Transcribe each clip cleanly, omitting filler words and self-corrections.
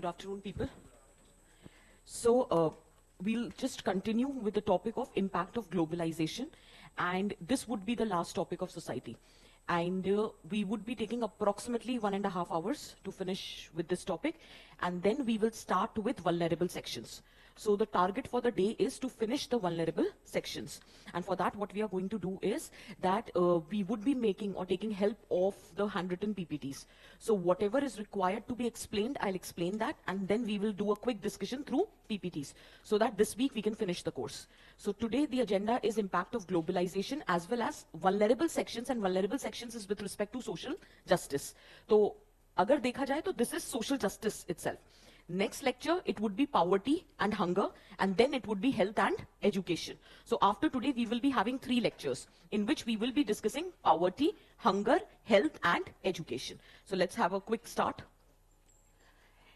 Good afternoon, people. So we'll just continue with the topic of impact of globalization, and this would be the last topic of society. And we would be taking approximately 1.5 hours to finish with this topic, and then we will start with vulnerable sections. So the target for the day is to finish the vulnerable sections. And for that, what we are going to do is that we would be making or taking help of the handwritten PPTs. So whatever is required to be explained, I'll explain that, and then we will do a quick discussion through PPTs so that this week we can finish the course. So today the agenda is impact of globalization as well as vulnerable sections, and vulnerable sections is with respect to social justice. So agar dekha jaye to this is social justice itself. Next lecture, it would be poverty and hunger, and then it would be health and education. So after today, we will be having 3 lectures in which we will be discussing poverty, hunger, health, and education. So let's have a quick start.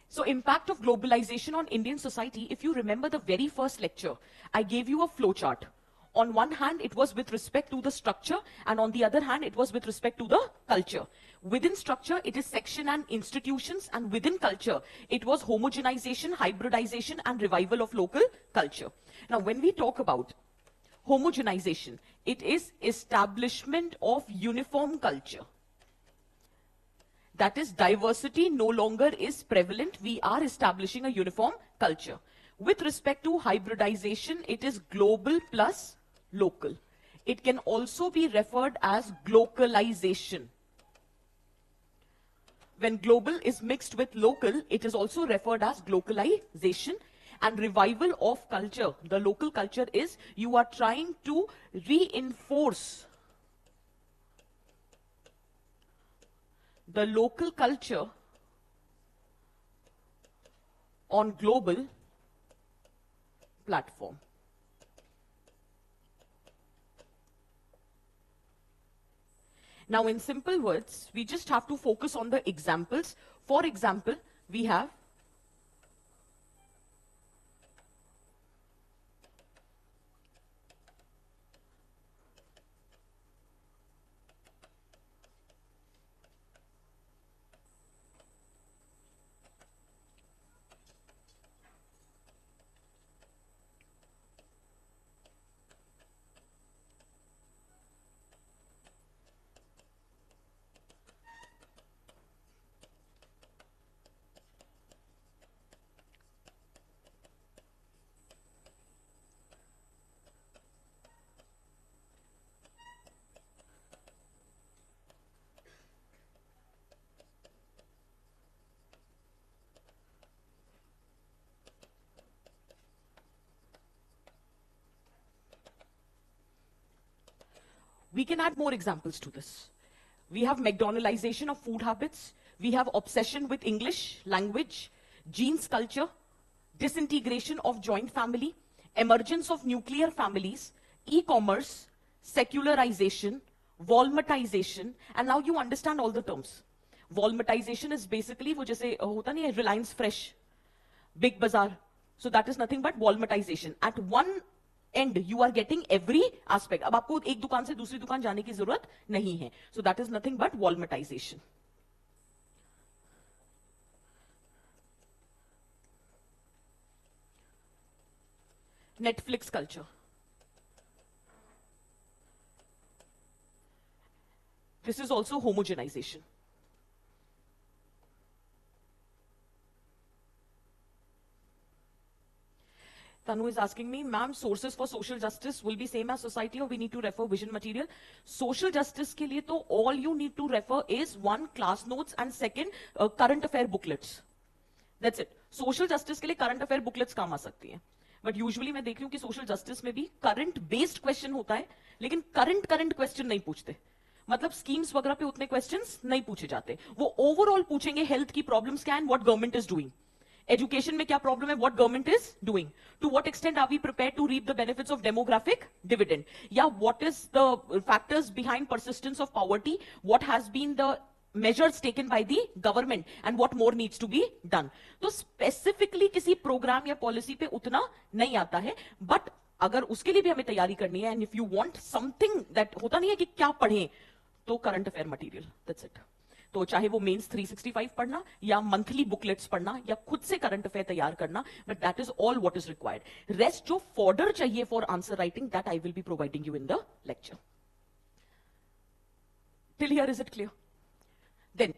So impact of globalization on Indian society, if you remember the very first lecture, I gave you a flow chart. On one hand, it was with respect to the structure, and on the other hand, it was with respect to the culture. Within structure, it is section and institutions, and within culture, it was homogenization, hybridization, and revival of local culture. Now, when we talk about homogenization, it is establishment of uniform culture. That is, diversity no longer is prevalent. We are establishing a uniform culture. With respect to hybridization, it is global plus local. It can also be referred as glocalization. When global is mixed with local, it is also referred as glocalization. And revival of culture, the local culture is you are trying to reinforce the local culture on global platform. Now, in simple words, we just have to focus on the examples. For example, we have we can add more examples to this. We have McDonaldization of food habits. We have obsession with English language, genes culture, disintegration of joint family, emergence of nuclear families, e-commerce, secularization, Walmartization, and now you understand all the terms. Walmartization is basically वो जैसे होता नहीं है Reliance Fresh, Big Bazaar. So that is nothing but Walmartization. At one end you are getting every aspect. अब आपको एक दुकान से दूसरी दुकान जाने की जरूरत नहीं है. So that is nothing but Walmartization. Netflix culture. This is also homogenization. Tanu is asking me, ma'am, sources for social justice will be same as society or we need to refer vision material? Social justice ke liye to all you need to refer is one, class notes, and second, current affair booklets. That's it. Social justice के लिए current affair booklets काम आ सकती हैं. But usually मैं देख रही हूँ कि social justice में भी current based question होता है, लेकिन current question नहीं पूछते. मतलब schemes वगैरह पे उतने questions नहीं पूछे जाते. वो overall पूछेंगे health की problems क्या and what government is doing. Education में क्या problem है, what government is doing. To what extent are we prepared to reap the benefits of demographic dividend? Yeah, what is the factors behind persistence of poverty? What has been the measures taken by the government and what more needs to be done. तो specifically किसी program या policy पे उतना नहीं आता है, but अगर उसके लिए भी हमें तैयारी करनी है, and if you want something that होता नहीं है कि क्या पढ़ें, तो current affair material, that's it. तो चाहे वो मेंस 365 पढ़ना या मंथली बुकलेट्स पढ़ना या खुद से करंट अफेयर तैयार करना, but that is all what is required. Rest जो फॉर्डर चाहिए for answer writing, that I will be providing you in the lecture. Till here, is it clear? Then,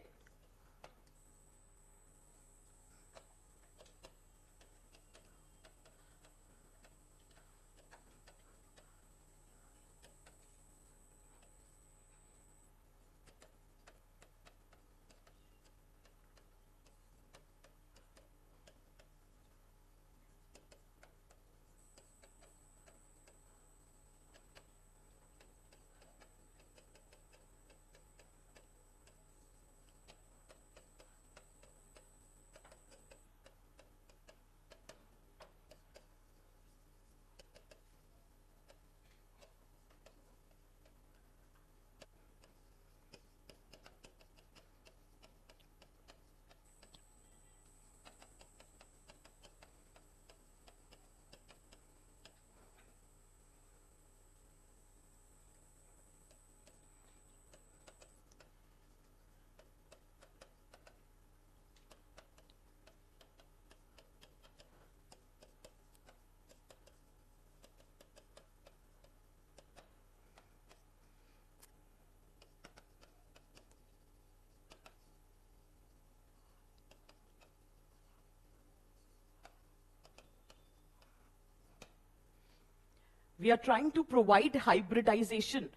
we are trying to provide hybridization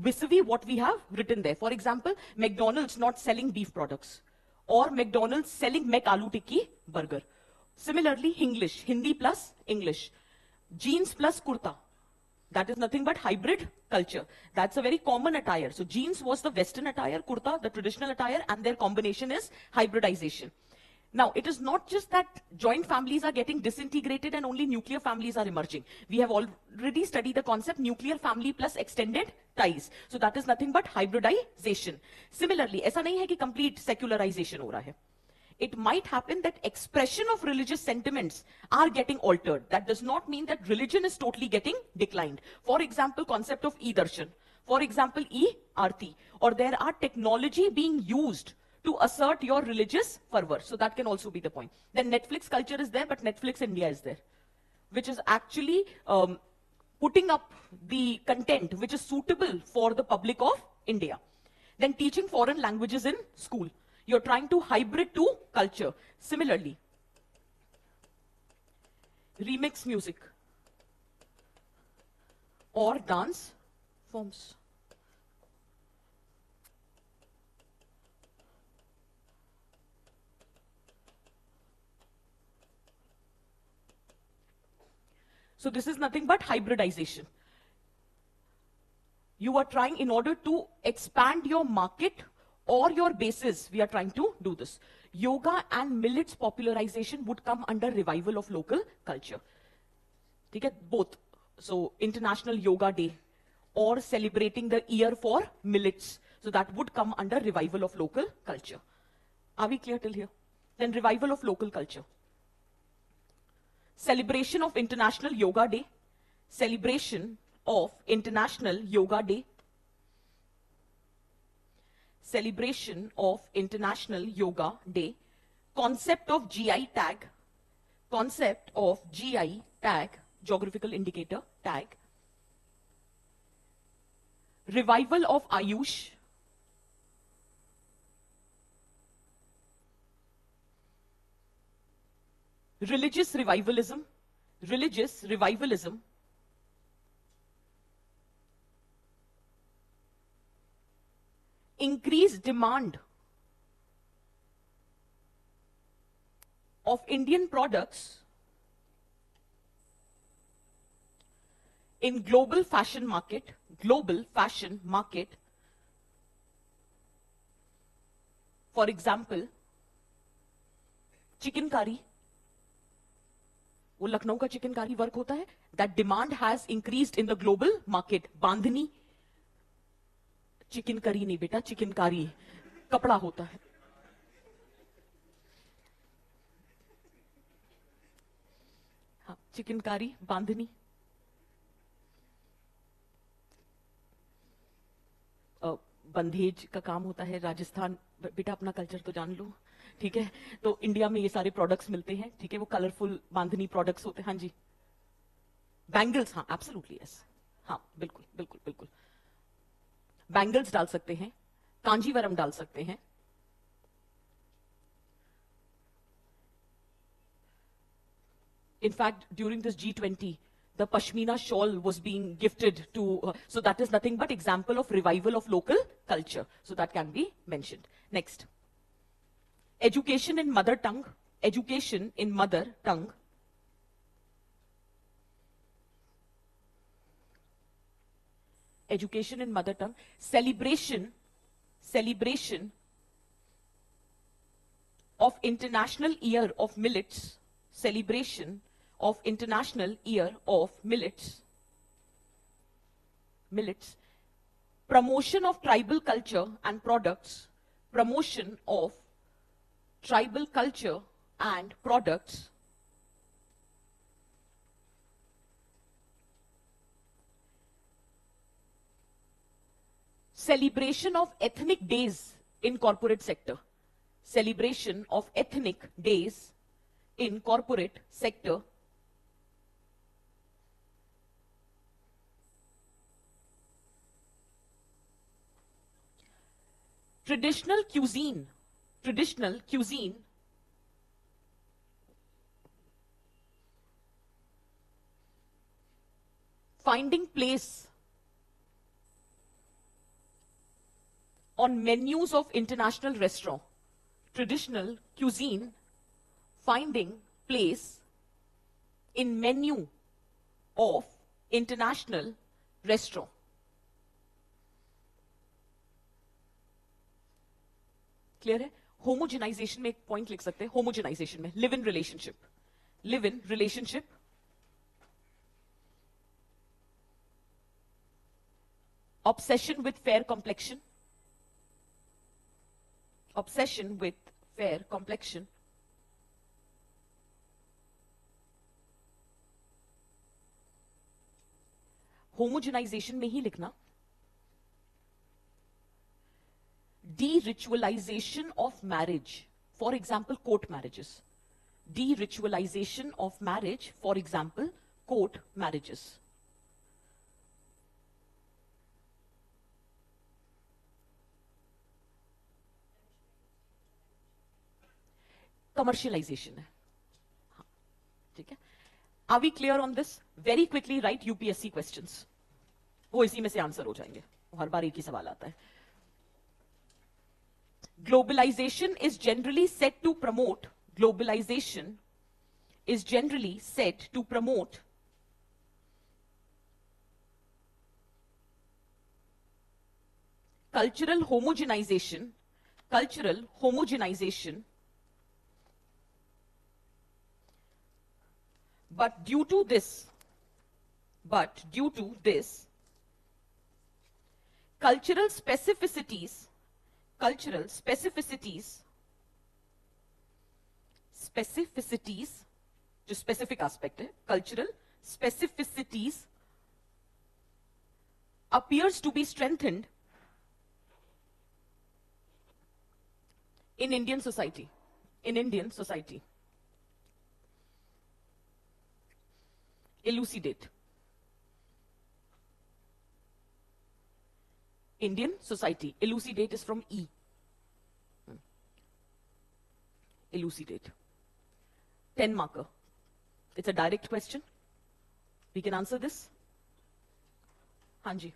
vis-a-vis what we have written there. For example, McDonald's not selling beef products, or McDonald's selling McAloo Tikki burger. Similarly, English, Hindi plus English, jeans plus kurta. That is nothing but hybrid culture. That's a very common attire. So jeans was the Western attire, kurta, the traditional attire, and their combination is hybridization. Now, it is not just that joint families are getting disintegrated and only nuclear families are emerging. We have already studied the concept nuclear family plus extended ties. So that is nothing but hybridization. Similarly, ऐसा नहीं है कि complete secularization हो रहा है. It might happen that expression of religious sentiments are getting altered. That does not mean that religion is totally getting declined. For example, concept of e-darshan. For example, e-arti. Or there are technology being used to assert your religious fervor. So that can also be the point. Then Netflix culture is there, but Netflix India is there, which is actually putting up the content which is suitable for the public of India. Then teaching foreign languages in school. You're trying to hybrid to culture. Similarly, remix music or dance forms. So this is nothing but hybridization. You are trying, in order to expand your market or your bases, we are trying to do this. Yoga and millets popularization would come under revival of local culture. Okay, both. So International Yoga Day or celebrating the year for millets. So that would come under revival of local culture. Are we clear till here? Then revival of local culture. Celebration of International Yoga Day. Celebration of International Yoga Day. Celebration of International Yoga Day. Concept of GI tag. Concept of GI tag, geographical indicator tag. Revival of Ayush. Religious revivalism. Religious revivalism. Increased demand of Indian products in global fashion market, for example, chicken curry, वो लखनऊ का chicken कारी work होता है, that demand has increased in the global market. Bandhani, chicken curry नहीं बेटा, chicken कारी कपड़ा होता है. हाँ, चिकन कारी, बांधनी. बंधेज का काम होता है, राजस्थान, बेटा अपना कल्चर तो जान लो, ठीक है। तो इंडिया में ये सारे प्रोडक्ट्स मिलते हैं, ठीक है, वो कलरफुल बांधनी प्रोडक्ट्स होते हैं। हाँ जी, बैंगल्स, हाँ एब्सोल्युटली यस, हाँ बिल्कुल बिल्कुल बिल्कुल, बैंगल्स डाल सकते हैं, कांजीवरम डाल सकते हैं। In fact, during this G20, the Pashmina shawl was being gifted to, so that is nothing but example of revival of local culture. So that can be mentioned. Next. Education in mother tongue. Education in mother tongue. Education in mother tongue. Celebration of International Year of Millets. Celebration of International Year of Millets. Promotion of tribal culture and products. Promotion of tribal culture and products. Celebration of ethnic days in corporate sector. Celebration of ethnic days in corporate sector. Traditional cuisine finding place on menus of international restaurant. Traditional cuisine finding place in menu of international restaurant. Clear है? Homogenization में एक point लिख सकते हैं, homogenization में live in relationship obsession with fair complexion, homogenization में ही लिखना, de-ritualization of marriage, for example court marriages, de-ritualization of marriage, for example court marriages. Commercialization है, हाँ, ठीक है। Are we clear on this? Very quickly write UPSC questions, वो इसी में से आंसर हो जाएंगे, हर बार एक ही सवाल आता है। Globalization is generally said to promote cultural homogenization, but due to this, cultural specificities, जो specific aspect है, cultural specificities appears to be strengthened in Indian society. Elucidate. Indian society. Elucidate is from E. Elucidate. 10 marker. It's a direct question. We can answer this. Hanji.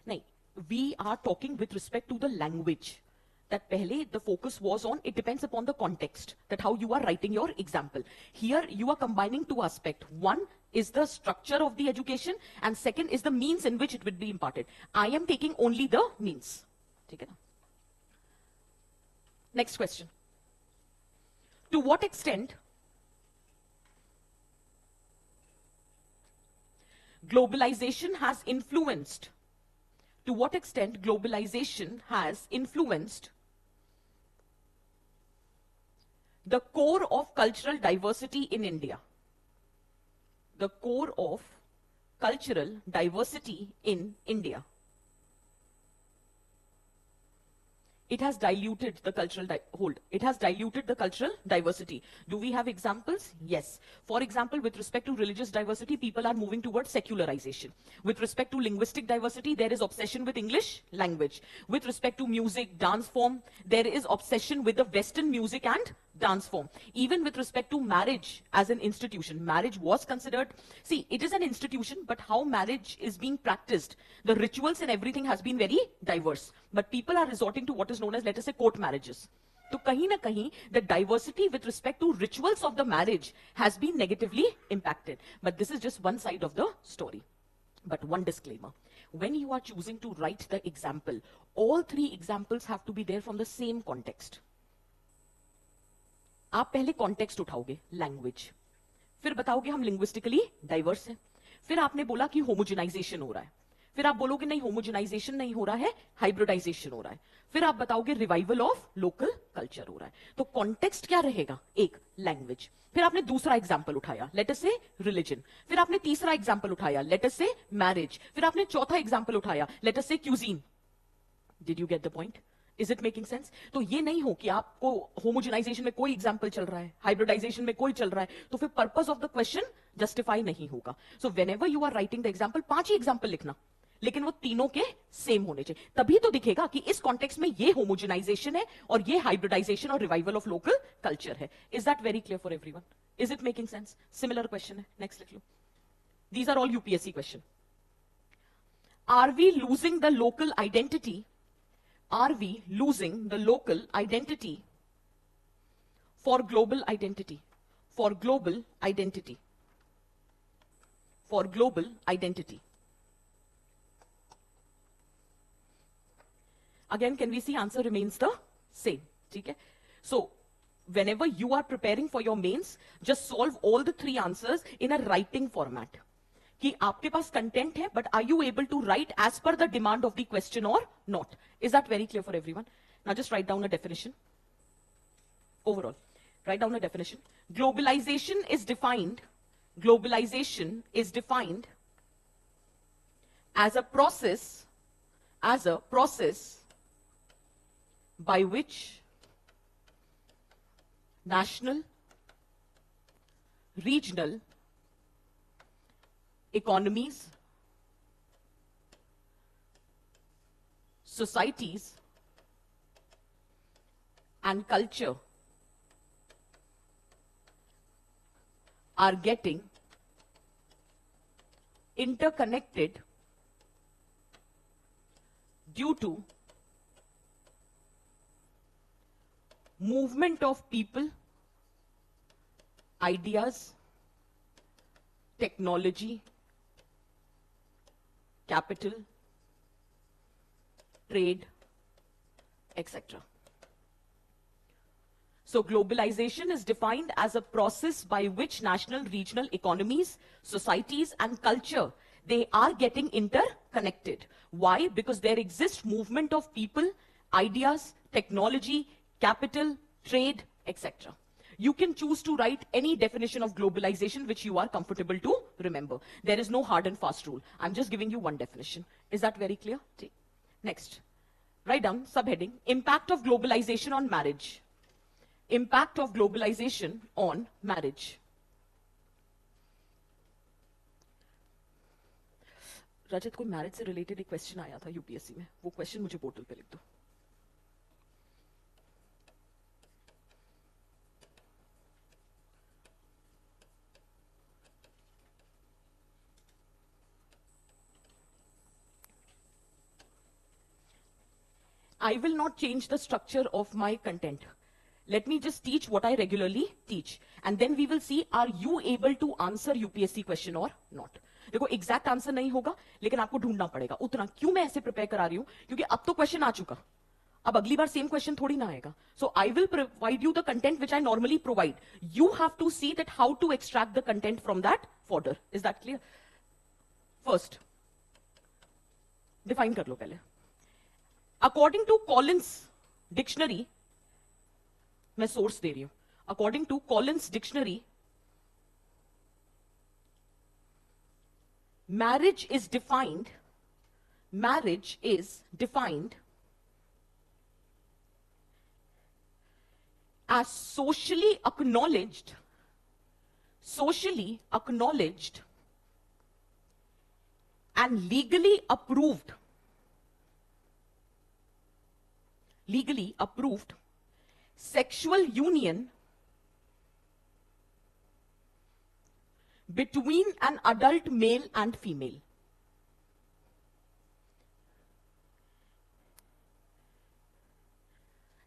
No, we are talking with respect to the language. That pehle, the focus was on, it depends upon the context, that how you are writing your example. Here, you are combining two aspects. One is the structure of the education, and second is the means in which it would be imparted. I am taking only the means. Okay, na? Next question. To what extent globalization has influenced The core of cultural diversity in India. The core of cultural diversity in India. It has diluted the cultural it has diluted the cultural diversity. Do we have examples? Yes. For example, with respect to religious diversity, people are moving towards secularization. With respect to linguistic diversity, there is obsession with English language. With respect to music, dance form, there is obsession with the Western music and dance form. Even with respect to marriage as an institution, marriage was considered, see, it is an institution, but how marriage is being practiced, the rituals and everything has been very diverse. But people are resorting to what is known as, let us say, court marriages. So kahin na kahin, the diversity with respect to rituals of the marriage has been negatively impacted. But this is just one side of the story. But one disclaimer. When you are choosing to write the example, all three examples have to be there from the same context. आप पहले context उठाओगे, language, फिर बताओगे हम linguistically diverse हैं, फिर आपने बोला कि होमोजेनाइजेशन हो रहा है, फिर आप बोलोगे नहीं होमोजेनाइजेशन नहीं हो रहा है, हाइब्रिडाइजेशन हो रहा है, फिर आप बताओगे रिवाइवल ऑफ लोकल कल्चर हो रहा है. तो कॉन्टेक्स्ट क्या रहेगा? एक, लैंग्वेज. फिर आपने दूसरा एग्जाम्पल उठाया, लेट अस से रिलीजन. फिर आपने तीसरा एग्जाम्पल उठाया, लेट अस से मैरिज. फिर आपने चौथा एग्जाम्पल उठाया, लेट अस से cuisine. Did you get the point? Is it making sense? तो ये नहीं हो कि आपको होमोजेनाइजेशन में कोई एग्जांपल चल रहा है, हाइब्रिडाइजेशन में कोई चल रहा है, तो फिर purpose of the question justify नहीं होगा. So whenever you are writing the example, 5 ही एग्जांपल लिखना, लेकिन वो तीनों के सेम होने चाहिए. तभी तो दिखेगा कि इस कॉन्टेक्स्ट में ये होमोजेनाइजेशन है और ये हाइब्रिडाइजेशन और रिवाइवल ऑफ लोकल कल्चर है. Is that very clear for everyone? Is it making sense? Similar question है, नेक्स्ट लिख लो. These are all UPSC question. Are we losing the local identity? Are we losing the local identity for global identity? For global identity. For global identity. Again, can we see answer remains the same? Okay? So, whenever you are preparing for your mains, just solve all the 3 answers in a writing format. कि आपके पास content है, but are you able to write as per the demand of the question और not? Is that very clear for everyone? Now just write down a definition. Overall write down a definition. Globalisation is defined, globalisation is defined as a process by which national, regional economies, societies, and culture are getting interconnected due to movement of people, ideas, technology, capital, trade, etc. So globalization is defined as a process by which national, regional economies, societies, and culture, they are getting interconnected. Why? Because there exists movement of people, ideas, technology, capital, trade, etc. You can choose to write any definition of globalization which you are comfortable to remember. There is no hard and fast rule. I'm just giving you one definition. Is that very clear? Next. Write down subheading, impact of globalization on marriage. Impact of globalization on marriage. रजत, कोई marriage से related एक question आया था UPSC में, वो question मुझे portal पे लिख दो. I will not change the structure of my content. Let me just teach what I regularly teach. And then we will see, are you able to answer UPSC question or not? देखो exact answer नहीं होगा, लेकिन आपको ढूंढना पड़ेगा उतना. क्यों मैं ऐसे प्रिपेयर करा रही हूं? क्योंकि अब तो क्वेश्चन आ चुका, अब अगली बार सेम क्वेश्चन थोड़ी ना आएगा. So I will provide you the content which I normally provide. You have to see that how to extract the content from that folder. Is that clear? First define कर लो पहले. According to Collins dictionary, मैं source दे रही हूं. according to Collins Dictionary, marriage is defined as socially acknowledged and legally approved sexual union between an adult male and female.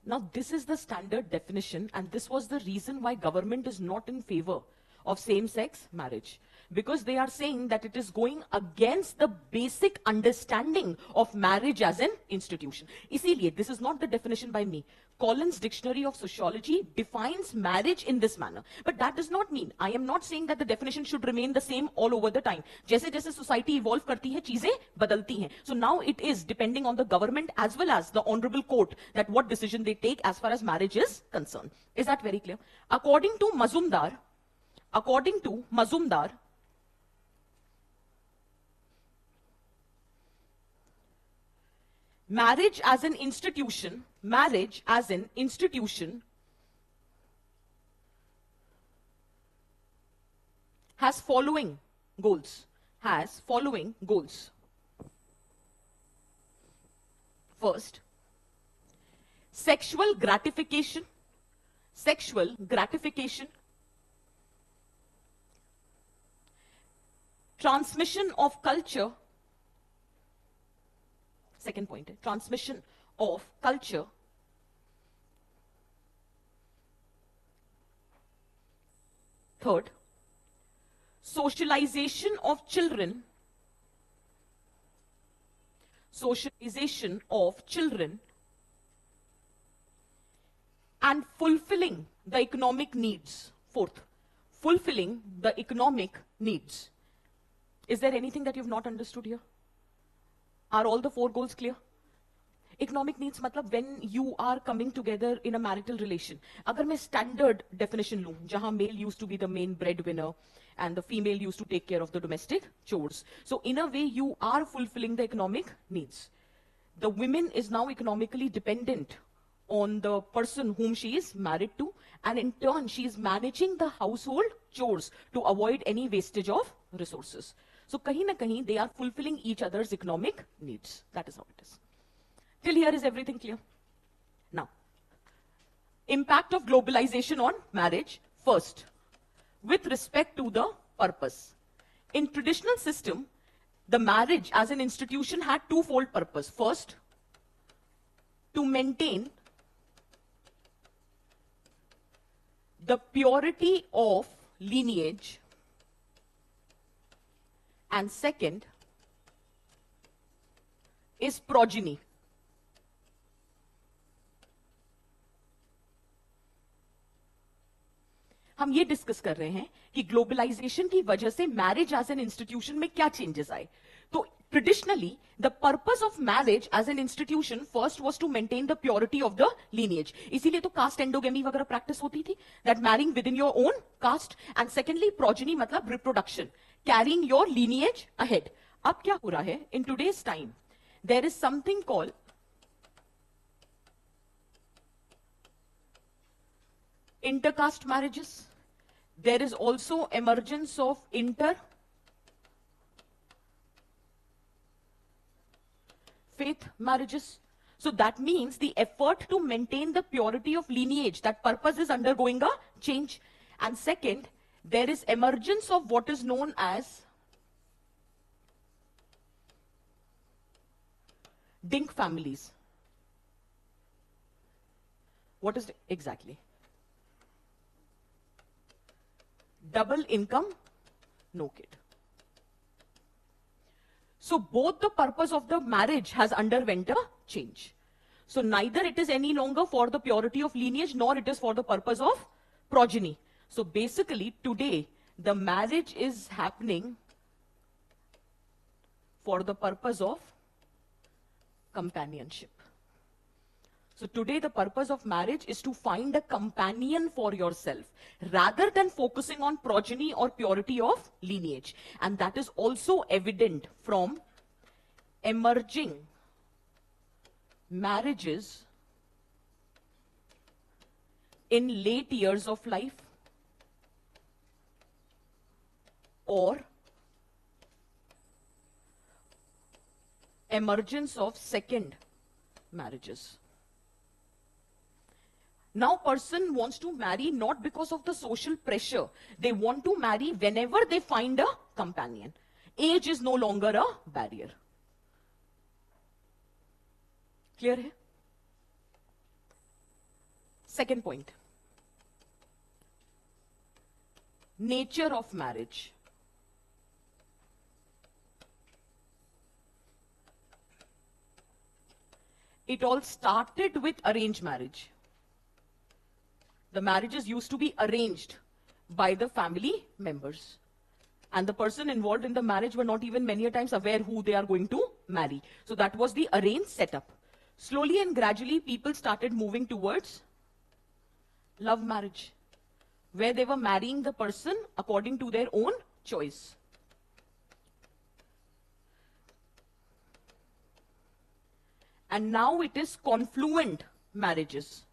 Now, this is the standard definition, and this was the reason why government is not in favor of same-sex marriage, because they are saying that it is going against the basic understanding of marriage as an institution. Isliye, this is not the definition by me. Collins Dictionary of Sociology defines marriage in this manner. But that does not mean, I am not saying that the definition should remain the same all over the time. जैसे जैसे society evolve करती है, चीजें बदलती हैं. So now it is depending on the government as well as the honorable court that what decision they take as far as marriage is concerned. Is that very clear? According to Mazumdar, marriage as an institution has following goals. First, sexual gratification, transmission of culture. Second point, transmission of culture. Third, socialization of children and fulfilling the economic needs. Fourth, fulfilling the economic needs. Is there anything that you've not understood here? Are all the four goals clear? Economic needs मतलब when you are coming together in a marital relation. अगर मैं standard definition लूँ, जहाँ male used to be the main breadwinner and the female used to take care of the domestic chores. So in a way, you are fulfilling the economic needs. The woman is now economically dependent on the person whom she is married to, and in turn, she is managing the household chores to avoid any wastage of resources. So kahin na kahin, they are fulfilling each other's economic needs. That is how it is. Till here is everything clear? Now, impact of globalization on marriage. First, with respect to the purpose. In traditional system, the marriage as an institution had twofold purpose. First, to maintain the purity of lineage, and second is progeny. हम ये discuss कर रहे हैं कि globalisation की वजह से marriage as an institution में क्या चेंजेस आए. तो traditionally the purpose of marriage as an institution first was to maintain the purity of the lineage. इसीलिए तो कास्ट एंडोगेमी वगैरह प्रैक्टिस होती थी, that marrying within your own caste. And secondly progeny मतलब reproduction, carrying your lineage ahead. अब क्या हो रहा है in today's time, there is something called intercaste marriages. There is also emergence of interfaith marriages. So that means the effort to maintain the purity of lineage, that purpose is undergoing a change. And second, there is emergence of what is known as dink families. What is exactly? Double income, no kid. So both the purpose of the marriage has underwent a change. So neither it is any longer for the purity of lineage, nor it is for the purpose of progeny. So basically today the marriage is happening for the purpose of companionship. So today the purpose of marriage is to find a companion for yourself rather than focusing on progeny or purity of lineage. And that is also evident from emerging marriages in late years of life or emergence of second marriages. Now person wants to marry not because of the social pressure. They want to marry whenever they find a companion. Age is no longer a barrier. Clear hai? Second point. Nature of marriage. It all started with arranged marriage. The marriages used to be arranged by the family members. And the person involved in the marriage were not even many a times aware who they are going to marry. So that was the arranged setup. Slowly and gradually, people started moving towards love marriage, where they were marrying the person according to their own choice. And now it is confluent marriages.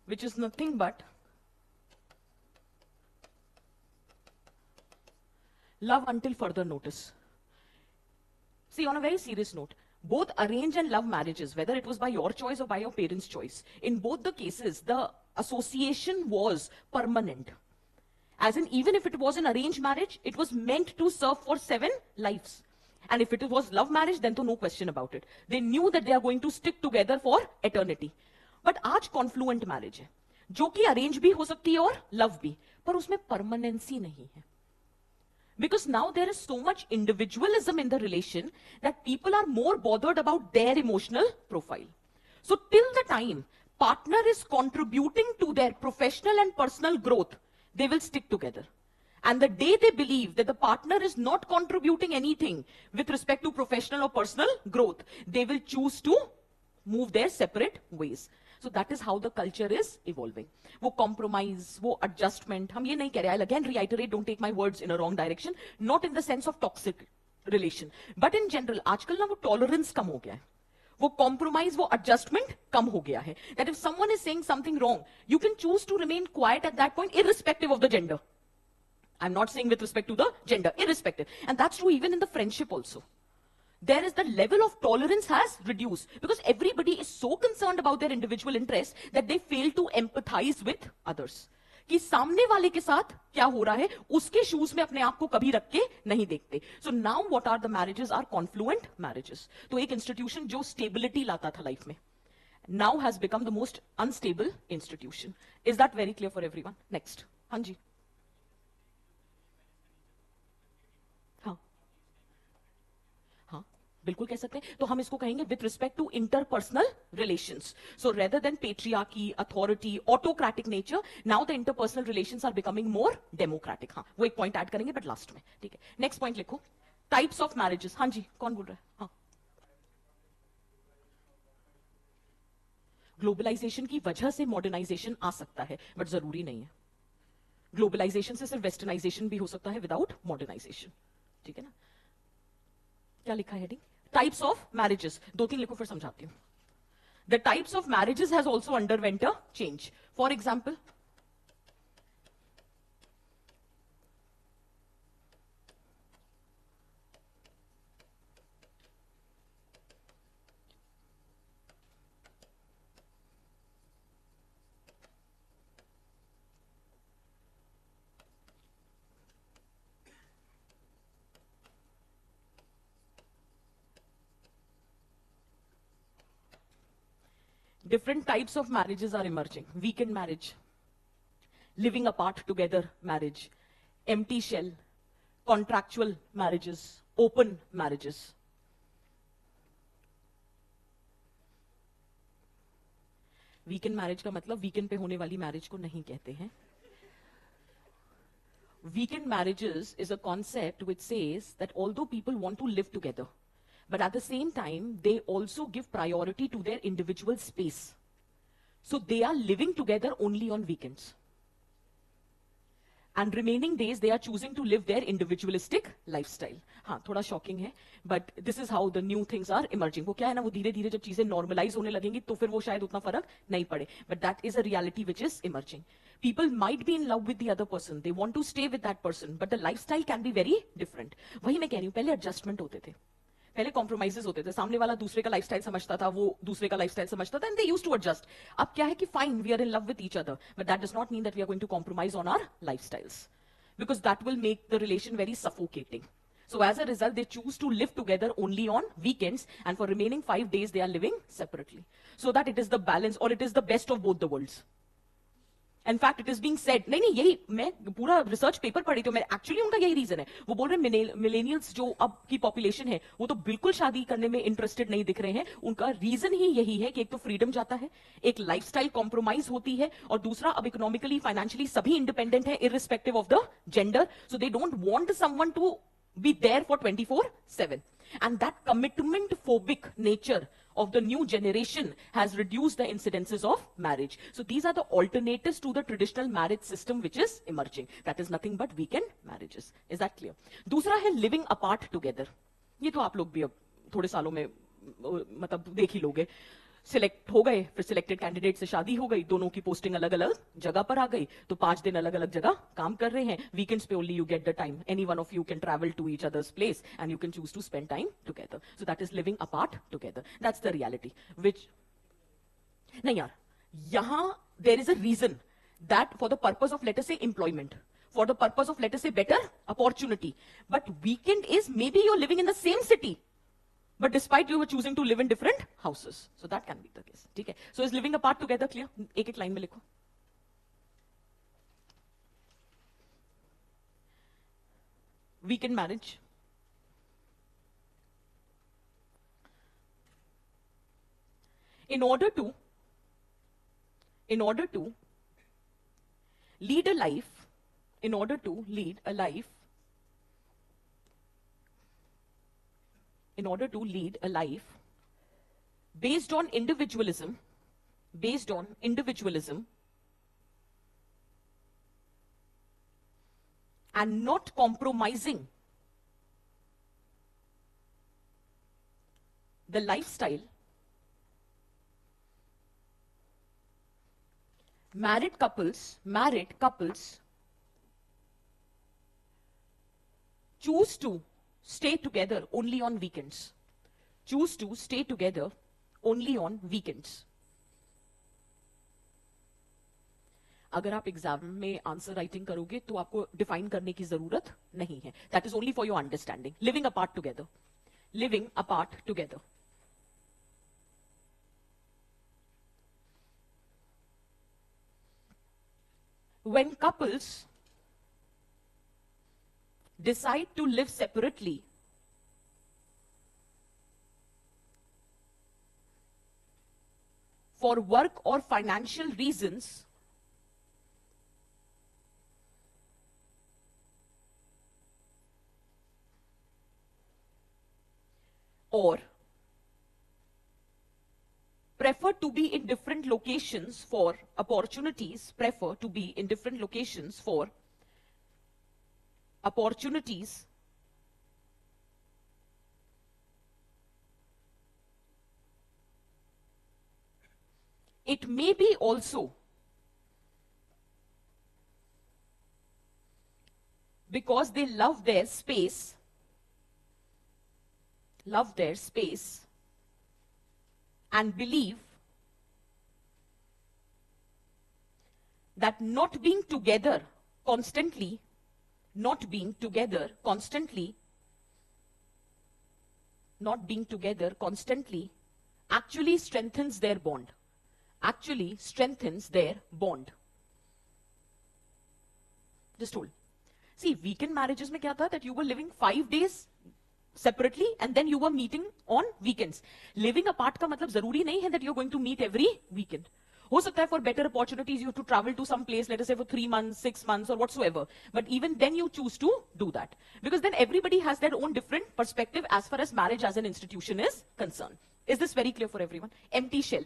Which is nothing but love until further notice. See, on a very serious note, both arranged and love marriages, whether it was by your choice or by your parents' choice, in both the cases, the association was permanent. As in, even if it was an arranged marriage, it was meant to serve for 7 lives. And if it was love marriage, then to no question about it. They knew that they are going to stick together for eternity. But आज confluent marriage है, जो कि arrange भी हो सकती है और love भी, पर उसमें permanency नहीं है. Because now there is so much individualism in the relation that people are more bothered about their emotional profile. So till the time partner is contributing to their professional and personal growth, they will stick together. And the day they believe that the partner is not contributing anything with respect to professional or personal growth, they will choose to move their separate ways. So that is how the culture is evolving. वो compromise, वो adjustment, हम ये नहीं कह रहे. I'll again reiterate, don't take my words in a wrong direction. Not in the sense of toxic relation, but in general, आजकल ना वो tolerance कम हो गया है. वो compromise, वो adjustment कम हो गया है. That if someone is saying something wrong, you can choose to remain quiet at that point, irrespective of the gender. I'm not saying with respect to the gender, irrespective. And that's true even in the friendship also. There is the level of tolerance has reduced because everybody is so concerned about their individual interests that they fail to empathize with others. कि सामने वाले के साथ क्या हो रहा है, उसके शूज में अपने आप को कभी रख के नहीं देखते. So now what are the marriages are confluent marriages. तो एक institution जो stability लाता था life में, now has become the most unstable institution. Is that very clear for everyone? Next. हाँ जी. बिल्कुल कह सकते हैं. तो हम इसको कहेंगे with respect to interpersonal relations. So rather than patriarchy, authority, autocratic nature, now the interpersonal relations are becoming more democratic. हाँ, वो एक पॉइंट ऐड करेंगे बट लास्ट में. ठीक है, नेक्स्ट पॉइंट लिखो. Types of marriages. हाँ जी, कौन बोल रहा है? हाँ. ग्लोबलाइजेशन की वजह से मॉडर्नाइजेशन आ सकता है बट जरूरी नहीं है. ग्लोबलाइजेशन से सिर्फ वेस्टर्नाइजेशन भी हो सकता है विदाउट मॉडर्नाइजेशन. ठीक है ना. क्या लिखा है हेडिंग? Types of marriages. 2-3 लिखो फिर समझाती हूं. The types of marriages has also underwent a change. For example, different types of marriages are emerging. Weekend marriage, living apart together marriage, empty shell, contractual marriages, open marriages. Weekend marriage का मतलब weekend पे होने वाली marriage को नहीं कहते हैं. weekend marriages is a concept which says that although people want to live together, but at the same time, they also give priority to their individual space. So they are living together only on weekends. And remaining days, they are choosing to live their individualistic lifestyle. हाँ, थोड़ा shocking है, but this is how the new things are emerging. वो क्या है ना, वो धीरे-धीरे जब चीजें normalize होने लगेंगी, तो फिर वो शायद उतना फर्क नहीं पड़े. But that is a reality which is emerging. People might be in love with the other person. They want to stay with that person, but the lifestyle can be very different. वही मैं कह रही हूँ, पहले adjustment होते थे. पहले compromises होते थे, सामने वाला दूसरे का लाइफस्टाइल समझता था, वो दूसरे का लाइफस्टाइल समझता था, and they used to adjust. अब क्या है कि fine, we are in love with each other, but that does not mean that we are going to compromise on our lifestyles, because that will make the relation very suffocating. So as a result, they choose to live together only on weekends, and for remaining 5 days, they are living separately. So that it is the balance, or it is the best of both the worlds. In fact, it is being said, नहीं यही मैं पूरा research paper पढ़ी थी, मैं actually उनका यही reason है. वो बोल रहे हैं मिलेनियल्स जो अब की पॉपुलेशन है, वो तो बिल्कुल शादी करने में इंटरेस्टेड नहीं दिख रहे हैं. उनका रीजन ही यही है कि एक तो फ्रीडम जाता है, एक लाइफस्टाइल कॉम्प्रोमाइज होती है, और दूसरा अब इकोनॉमिकली फाइनेंशियली सभी इंडिपेंडेंट है, irrespective of the gender. So they don't want someone to be there for 24/7. And that commitment phobic nature of the new generation has reduced the incidences of marriage. So these are the alternatives to the traditional marriage system which is emerging. That is nothing but weekend marriages. Is that clear? दूसरा है living apart together. ये तो आप लोग भी अब थोड़े सालों में मतलब देख ही लोगे. सिलेक्ट हो गए, फिर सिलेक्टेड कैंडिडेट से शादी हो गई, दोनों की पोस्टिंग अलग अलग जगह पर आ गई, तो 5 दिन अलग अलग जगह काम कर रहे हैं. वीकेंड्स पे only you get the time. Any one of you can travel to each others place and you can choose to spend time together. So that is living apart together. That's the reality. Which नहीं यार, यहां there is a reason that for the purpose of let us say employment, for the purpose of let us say better opportunity, but weekend is maybe you're living in the same city, but despite you were choosing to live in different houses. So that can be the case. ठीक है? So is living apart together clear? एक एक line में लिखो. Weekend marriage. In order to lead a life, based on individualism and not compromising the lifestyle, married couples choose to stay together only on weekends. अगर आप exam में answer writing करोगे तो आपको डिफाइन करने की जरूरत नहीं है. That is only for your understanding. Living apart together. When couples decide to live separately, for work or financial reasons, or prefer to be in different locations for opportunities, it may be also because they love their space and believe that not being together constantly actually strengthens their bond. Just hold. See, weekend marriages में क्या था that you were living 5 days separately and then you were meeting on weekends. Living apart का मतलब जरूरी नहीं है that you're going to meet every weekend. हो सकता है for better opportunities you have to travel to some place, let us say for 3 months, 6 months or whatsoever. But even then you choose to do that. Because then everybody has their own different perspective as far as marriage as an institution is concerned. Is this very clear for everyone? Empty shell.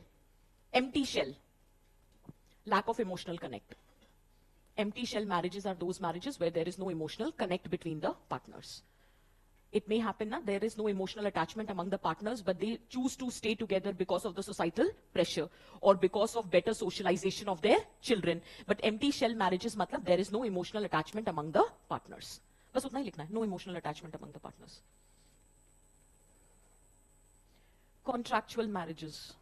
Empty shell. Lack of emotional connect. Empty shell marriages are those marriages where there is no emotional connect between the partners. It may happen that there is no emotional attachment among the partners, but they choose to stay together because of the societal pressure or because of better socialization of their children. But empty shell marriages matlab there is no emotional attachment among the partners. बस उतना ही लिखना है, no emotional attachment among the partners. Contractual marriages.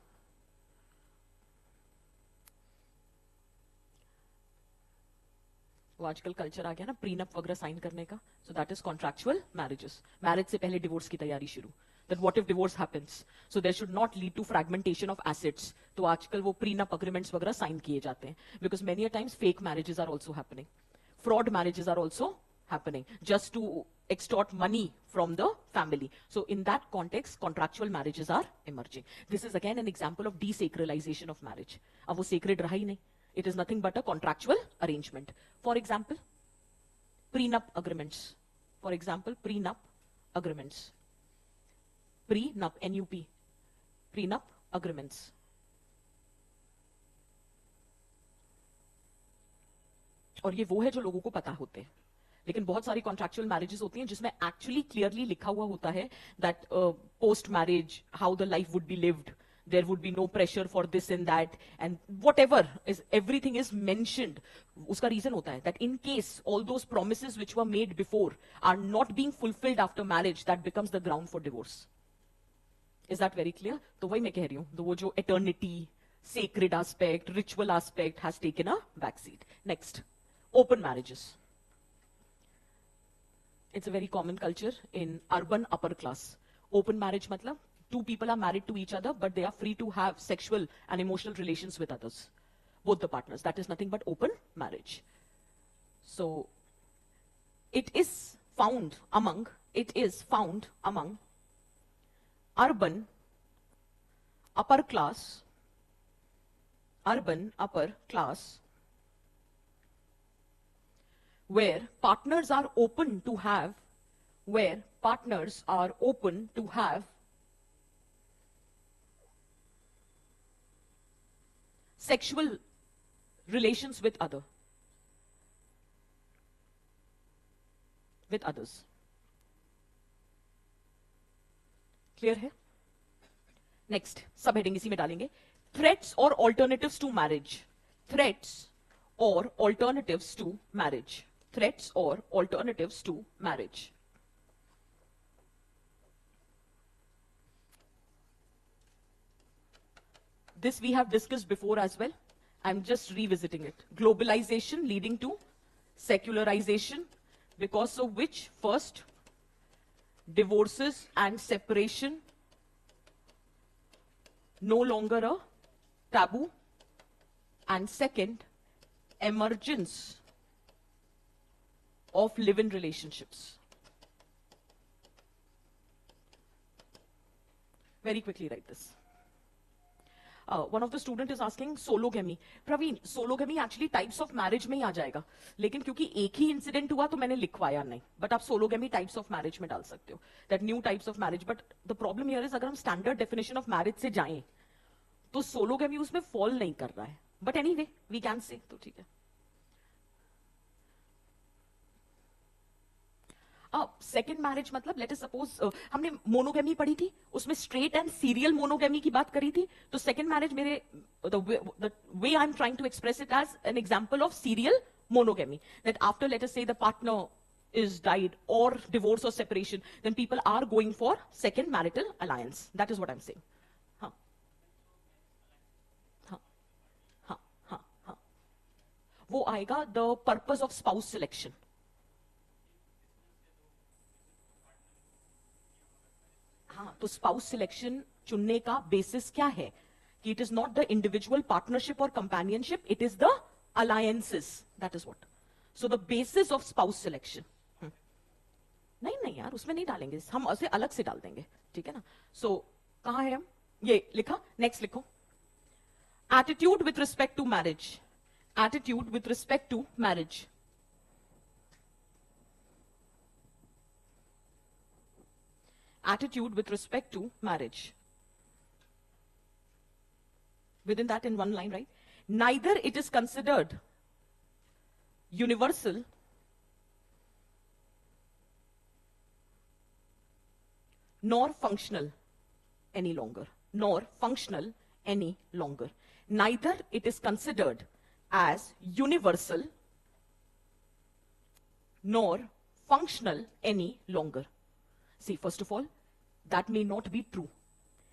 वो आजकल culture आ गया ना prenup वगैरह sign करने का, सो that is contractual marriages. Marriage से पहले डिवोर्स की तैयारी शुरू. That what if divorce happens? So there should not lead to fragmentation of assets. तो आजकल वो prenup agreements वगैरह sign किए जाते हैं. Because many a times fake marriages are also happening. Fraud marriages are also happening. Just to extort money from the family. So in that context, contractual marriages are emerging. This is again an example of desacralization of marriage. अब वो sacred रहा ही नहीं. It is nothing but a contractual arrangement. For example, prenup agreements. For example, prenup agreements. Prenup, N-U-P. Prenup agreements. और ये वो है जो लोगों को पता होते हैं. लेकिन बहुत सारी कॉन्ट्रैक्चुअल मैरिजेस होती हैं जिसमें एक्चुअली क्लियरली लिखा हुआ होता है that post marriage how the life would be lived. There would be no pressure for this and that, and whatever is, everything is mentioned. Uska reason hota hai that in case all those promises which were made before are not being fulfilled after marriage, that becomes the ground for divorce. Is that very clear? तो वही मैं कह रही हूँ, तो वो जो eternity, sacred aspect, ritual aspect has taken a backseat. Next, open marriages. It's a very common culture in urban upper class. Open marriage matlab two people are married to each other, but they are free to have sexual and emotional relations with others, both the partners. That is nothing but open marriage. So it is found among urban upper class, where partners are open to have sexual relations with others. Clear है? Next, सब heading इसी में डालेंगे. Threats or alternatives to marriage. Threats or alternatives to marriage. Threats or alternatives to marriage. This we have discussed before as well. I'm just revisiting it. Globalization leading to secularization, because of which, first, divorces and separation no longer a taboo, and second, emergence of live-in relationships. Very quickly write this. One of the student is asking sologamy. Praveen, sologamy actually types of marriage में ही आ जाएगा, लेकिन क्योंकि एक ही incident हुआ तो मैंने लिखवाया नहीं. बट आप sologamy types of marriage में डाल सकते हो. That new types of marriage. But the problem here is अगर हम standard definition of marriage से जाएं, तो sologamy उसमें fall नहीं कर रहा है. But anyway, we can say तो ठीक है. सेकेंड मैरिज मतलब लेट अस सपोज हमने मोनोगेमी पढ़ी थी, उसमें स्ट्रेट एंड सीरियल मोनोगेमी की बात करी थी. तो सेकेंड मैरिज मेरे the way I am trying to express it as an example of serial monogamy, that after let us say the partner is died or divorce or separation, then people are going for second marital alliance. That is what I'm saying. हाँ हाँ हाँ हाँ हाँ वो आएगा the purpose of spouse selection. हाँ, तो spouse selection चुनने का बेसिस क्या है कि it is not the individual partnership और companionship, it is the alliances. That is what. So the basis of spouse selection. नहीं नहीं यार, उसमें नहीं डालेंगे हम, उसे अलग से डाल देंगे. ठीक है ना. सो कहाँ है हम, ये लिखा. नेक्स्ट लिखो. Attitude with respect to marriage. Attitude with respect to marriage. Attitude with respect to marriage. Within that, in one line, right? Neither it is considered universal nor functional any longer. Nor functional any longer. Neither it is considered as universal nor functional any longer. See, first of all, that may not be true.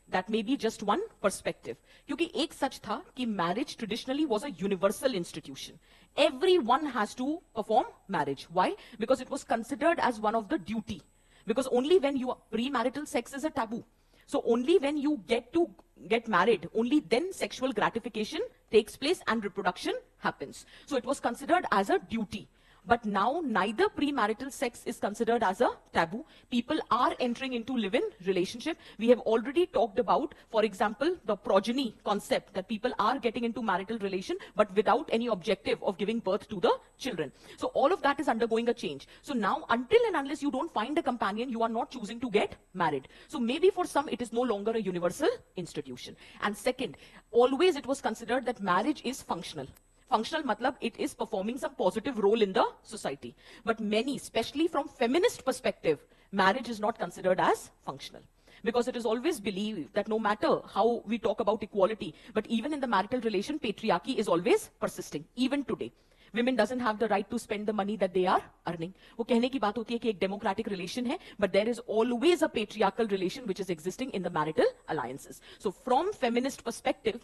That may be just one perspective. क्योंकि एक सच था कि marriage traditionally was a universal institution. Everyone has to perform marriage. Why? Because it was considered as one of the duty. Because only when you are premarital sex is a taboo. So only when you get married, only then sexual gratification takes place and reproduction happens. So it was considered as a duty. But now neither premarital sex is considered as a taboo. People are entering into live-in relationship. We have already talked about, for example, the progeny concept, that people are getting into marital relation but without any objective of giving birth to the children. So all of that is undergoing a change. So now, until and unless you don't find a companion, you are not choosing to get married. So maybe for some it is no longer a universal institution. And second, always it was considered that marriage is functional. Functional matlab it is performing some positive role in the society. But many, especially from feminist perspective, marriage is not considered as functional. Because it is always believed that no matter how we talk about equality, but even in the marital relation, patriarchy is always persisting, even today. Women doesn't have the right to spend the money that they are earning. वो कहने की बात होती है कि एक democratic relation है, but there is always a patriarchal relation which is existing in the marital alliances. So from feminist perspective,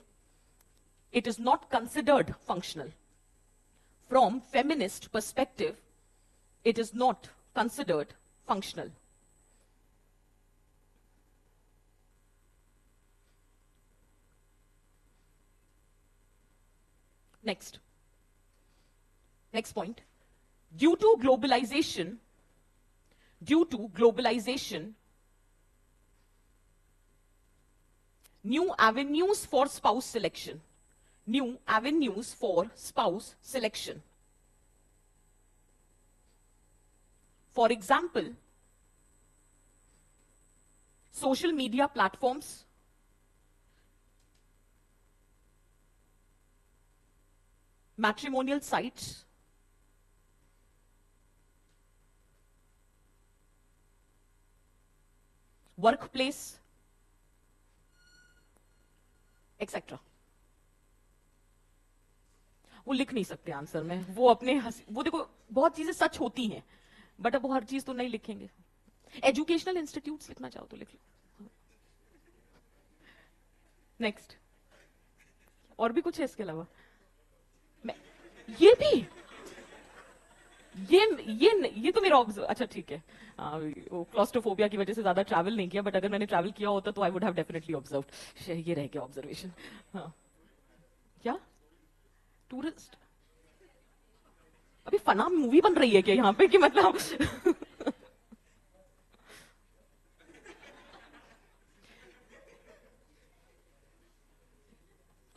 it is not considered functional. From feminist perspective, it is not considered functional. Next point. Due to globalization, new avenues for spouse selection. New avenues for spouse selection. For example, social media platforms, matrimonial sites, workplace, etc. वो लिख नहीं सकते answer में, वो अपने वो देखो बहुत चीजें सच होती हैं, बट अब वो हर चीज तो नहीं लिखेंगे. एजुकेशनल इंस्टीट्यूट्स लिखना चाहो तो लिख लो. नेक्स्ट. और भी कुछ है इसके अलावा? ये भी ये तो मेरा अच्छा ठीक है. वो क्लॉस्ट्रोफोबिया की वजह से ज्यादा ट्रैवल नहीं किया, बट अगर मैंने ट्रैवल किया होता तो I would have definitely observed. ये रह गया ऑब्जर्वेशन. क्या टूरिस्ट? अभी फना मूवी बन रही है क्या यहाँ पे कि मतलब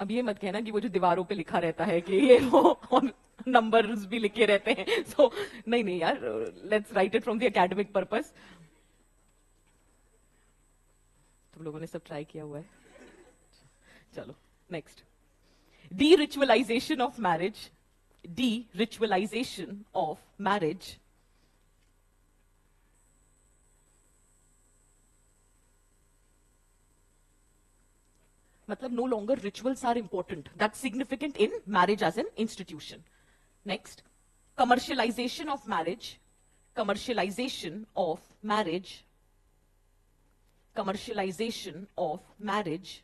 अब ये मत कहना कि वो जो दीवारों पे लिखा रहता है कि ये वो नंबर्स भी लिखे रहते हैं. सो नहीं यार, let's write it from the academic purpose. तुम लोगों ने सब ट्राई किया हुआ है. चलो next. De-ritualization of marriage. De-ritualization of marriage. matlab no longer rituals are important. That's significant in marriage as an institution. Next, commercialization of marriage. Commercialization of marriage. Commercialization of marriage.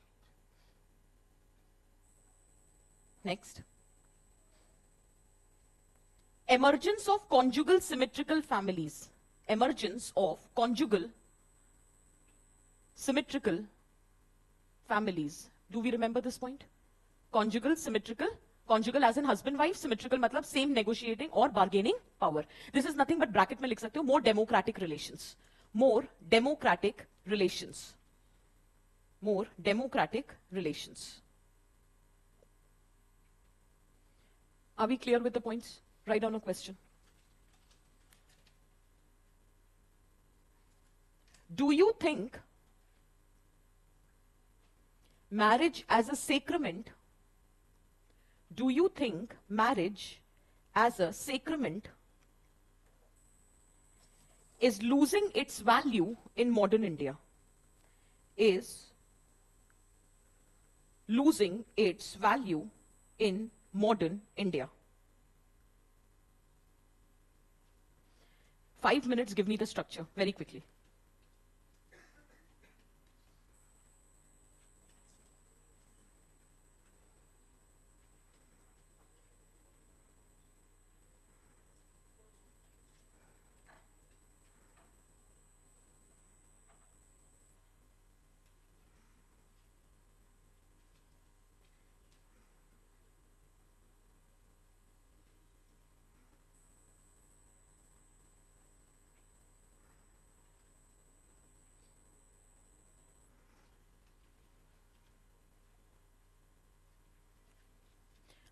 Next. Emergence of conjugal symmetrical families. Emergence of conjugal symmetrical families. Do we remember this point? Conjugal symmetrical. Conjugal as in husband wife, symmetrical matlab same negotiating or bargaining power. This is nothing but bracket mein likh sakte ho, more democratic relations. More democratic relations. More democratic relations. Are we clear with the points? Write down a question. Do you think marriage as a sacrament, do you think marriage as a sacrament is losing its value in modern India? Is losing its value in modern India? 5 minutes, give me the structure very quickly.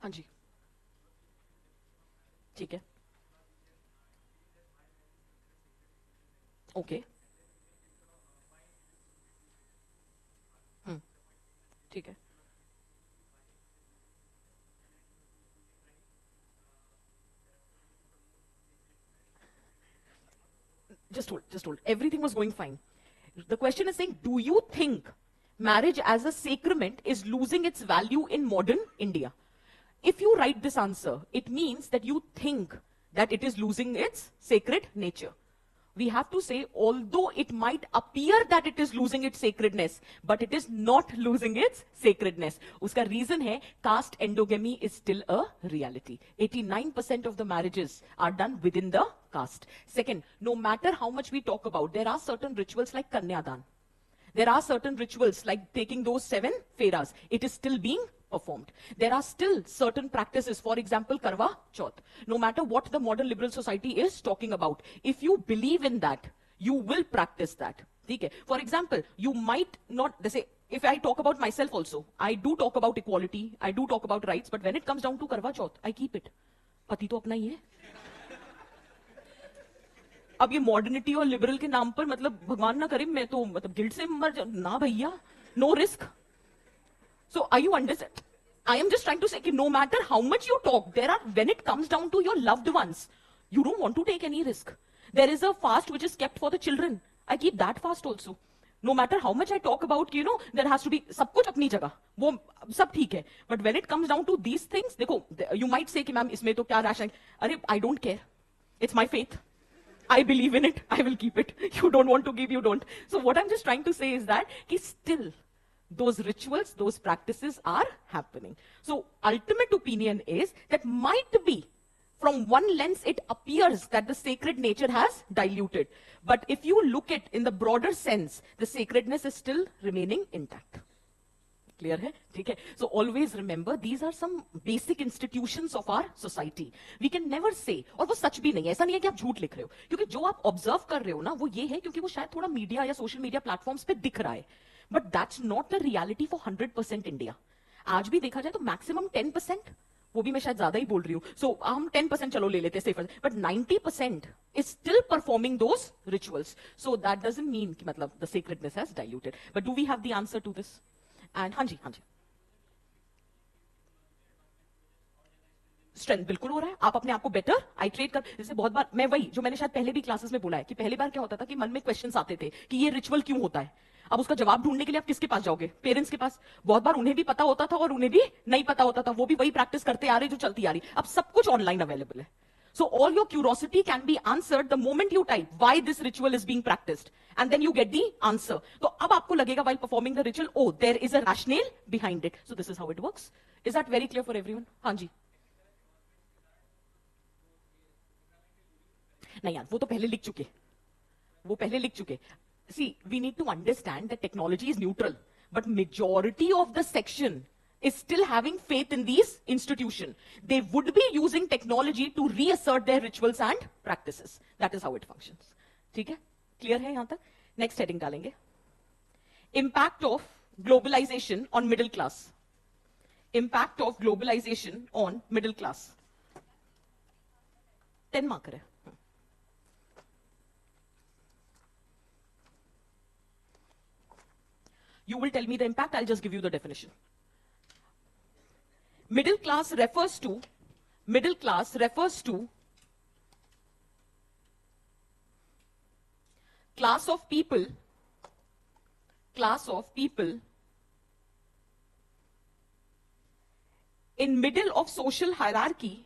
हाँ जी, ठीक है, okay, ठीक है. Just hold. Everything was going fine. The question is saying, do you think marriage as a sacrament is losing its value in modern India? If you write this answer, it means that you think that it is losing its sacred nature. We have to say, although it might appear that it is losing its sacredness, but it is not losing its sacredness. Uska reason hai, caste endogamy is still a reality. 89% of the marriages are done within the caste. Second, no matter how much we talk about, there are certain rituals like Kanyadan. There are certain rituals like taking those 7 feras. It is still being performed. There are still certain practices, for example, Karwa Chauth. No matter what the modern liberal society is talking about, if you believe in that, you will practice that. Okay? For example, you might not, they say, if I talk about myself also, I do talk about equality, I do talk about rights, but when it comes down to Karwa Chauth, I keep it. पति तो अपना ही है. अब ये modernity और liberal के नाम पर मतलब भगवान ना करे मैं तो मतलब गिल्ट से मर जाऊं ना भैया. No risk. So are you understand? I am just trying to say that no matter how much you talk, when it comes down to your loved ones, you don't want to take any risk. There is a fast which is kept for the children. I keep that fast also. No matter how much I talk about, there has to be सब कुछ अपनी जगह. वो सब ठीक है. But when it comes down to these things, देखो, you might say कि मैम इसमें तो क्या राशन? अरे I don't care. It's my faith. I believe in it. I will keep it. You don't want to give, you don't. So what I'm just trying to say is that still those rituals, those practices are happening. So ultimate opinion is that might be from one lens it appears that the sacred nature has diluted. But if you look at in the broader sense, the sacredness is still remaining intact. Clear है? ठीक है? So always remember, these are some basic institutions of our society. We can never say, और वो सच भी नहीं है, ऐसा नहीं है कि आप झूठ लिख रहे हो, क्योंकि जो आप ऑब्जर्व कर रहे हो ना, वो ये है क्योंकि वो शायद थोड़ा मीडिया या सोशल मीडिया प्लेटफॉर्म्स पे दिख रहा है. But that's not the reality for 100% India. आज भी देखा जाए तो मैक्सिमम 10%, वो भी मैं शायद ज्यादा ही बोल रही हूँ, सो हम 10% चलो ले लेते हैं, but 90% is still performing those rituals. So that doesn't mean कि मतलब the sacredness has diluted. But do we have the answer to this? And हाँ जी. स्ट्रेंथ बिल्कुल हो रहा है. आप अपने आप को बेटर आइट्रेट कर, जैसे बहुत बार मैं वही जो मैंने शायद पहले भी क्लासेस में बोला है कि पहली बार क्या होता था कि मन में क्वेश्चंस आते थे कि ये रिचुअल क्यों होता है. अब उसका जवाब ढूंढने के लिए आप किसके पास जाओगे? पेरेंट्स के पास. बहुत बार उन्हें भी पता होता था और उन्हें भी नहीं पता होता था, वो भी वही प्रैक्टिस करते आ रहे जो चलती आ रही. अब सब कुछ ऑनलाइन अवेलेबल है. So all your curiosity can be answered the moment you type why this ritual is being practiced, and then you get the answer. तो अब आपको लगेगा while performing the ritual, oh, there is a rationale behind it. So this is how it works. Is that very clear for everyone? हाँ जी. नहीं यार, वो तो पहले लिख चुके. See, we need to understand that technology is neutral, but majority of the section is still having faith in these institutions. They would be using technology to reassert their rituals and practices. That is how it functions. ठीक है? Clear है यहाँ तक? Next heading डालेंगे. Impact of globalization on middle class. Impact of globalization on middle class. 10 marker है. You will tell me the impact, I'll just give you the definition. Middle class refers to class of people in middle of social hierarchy,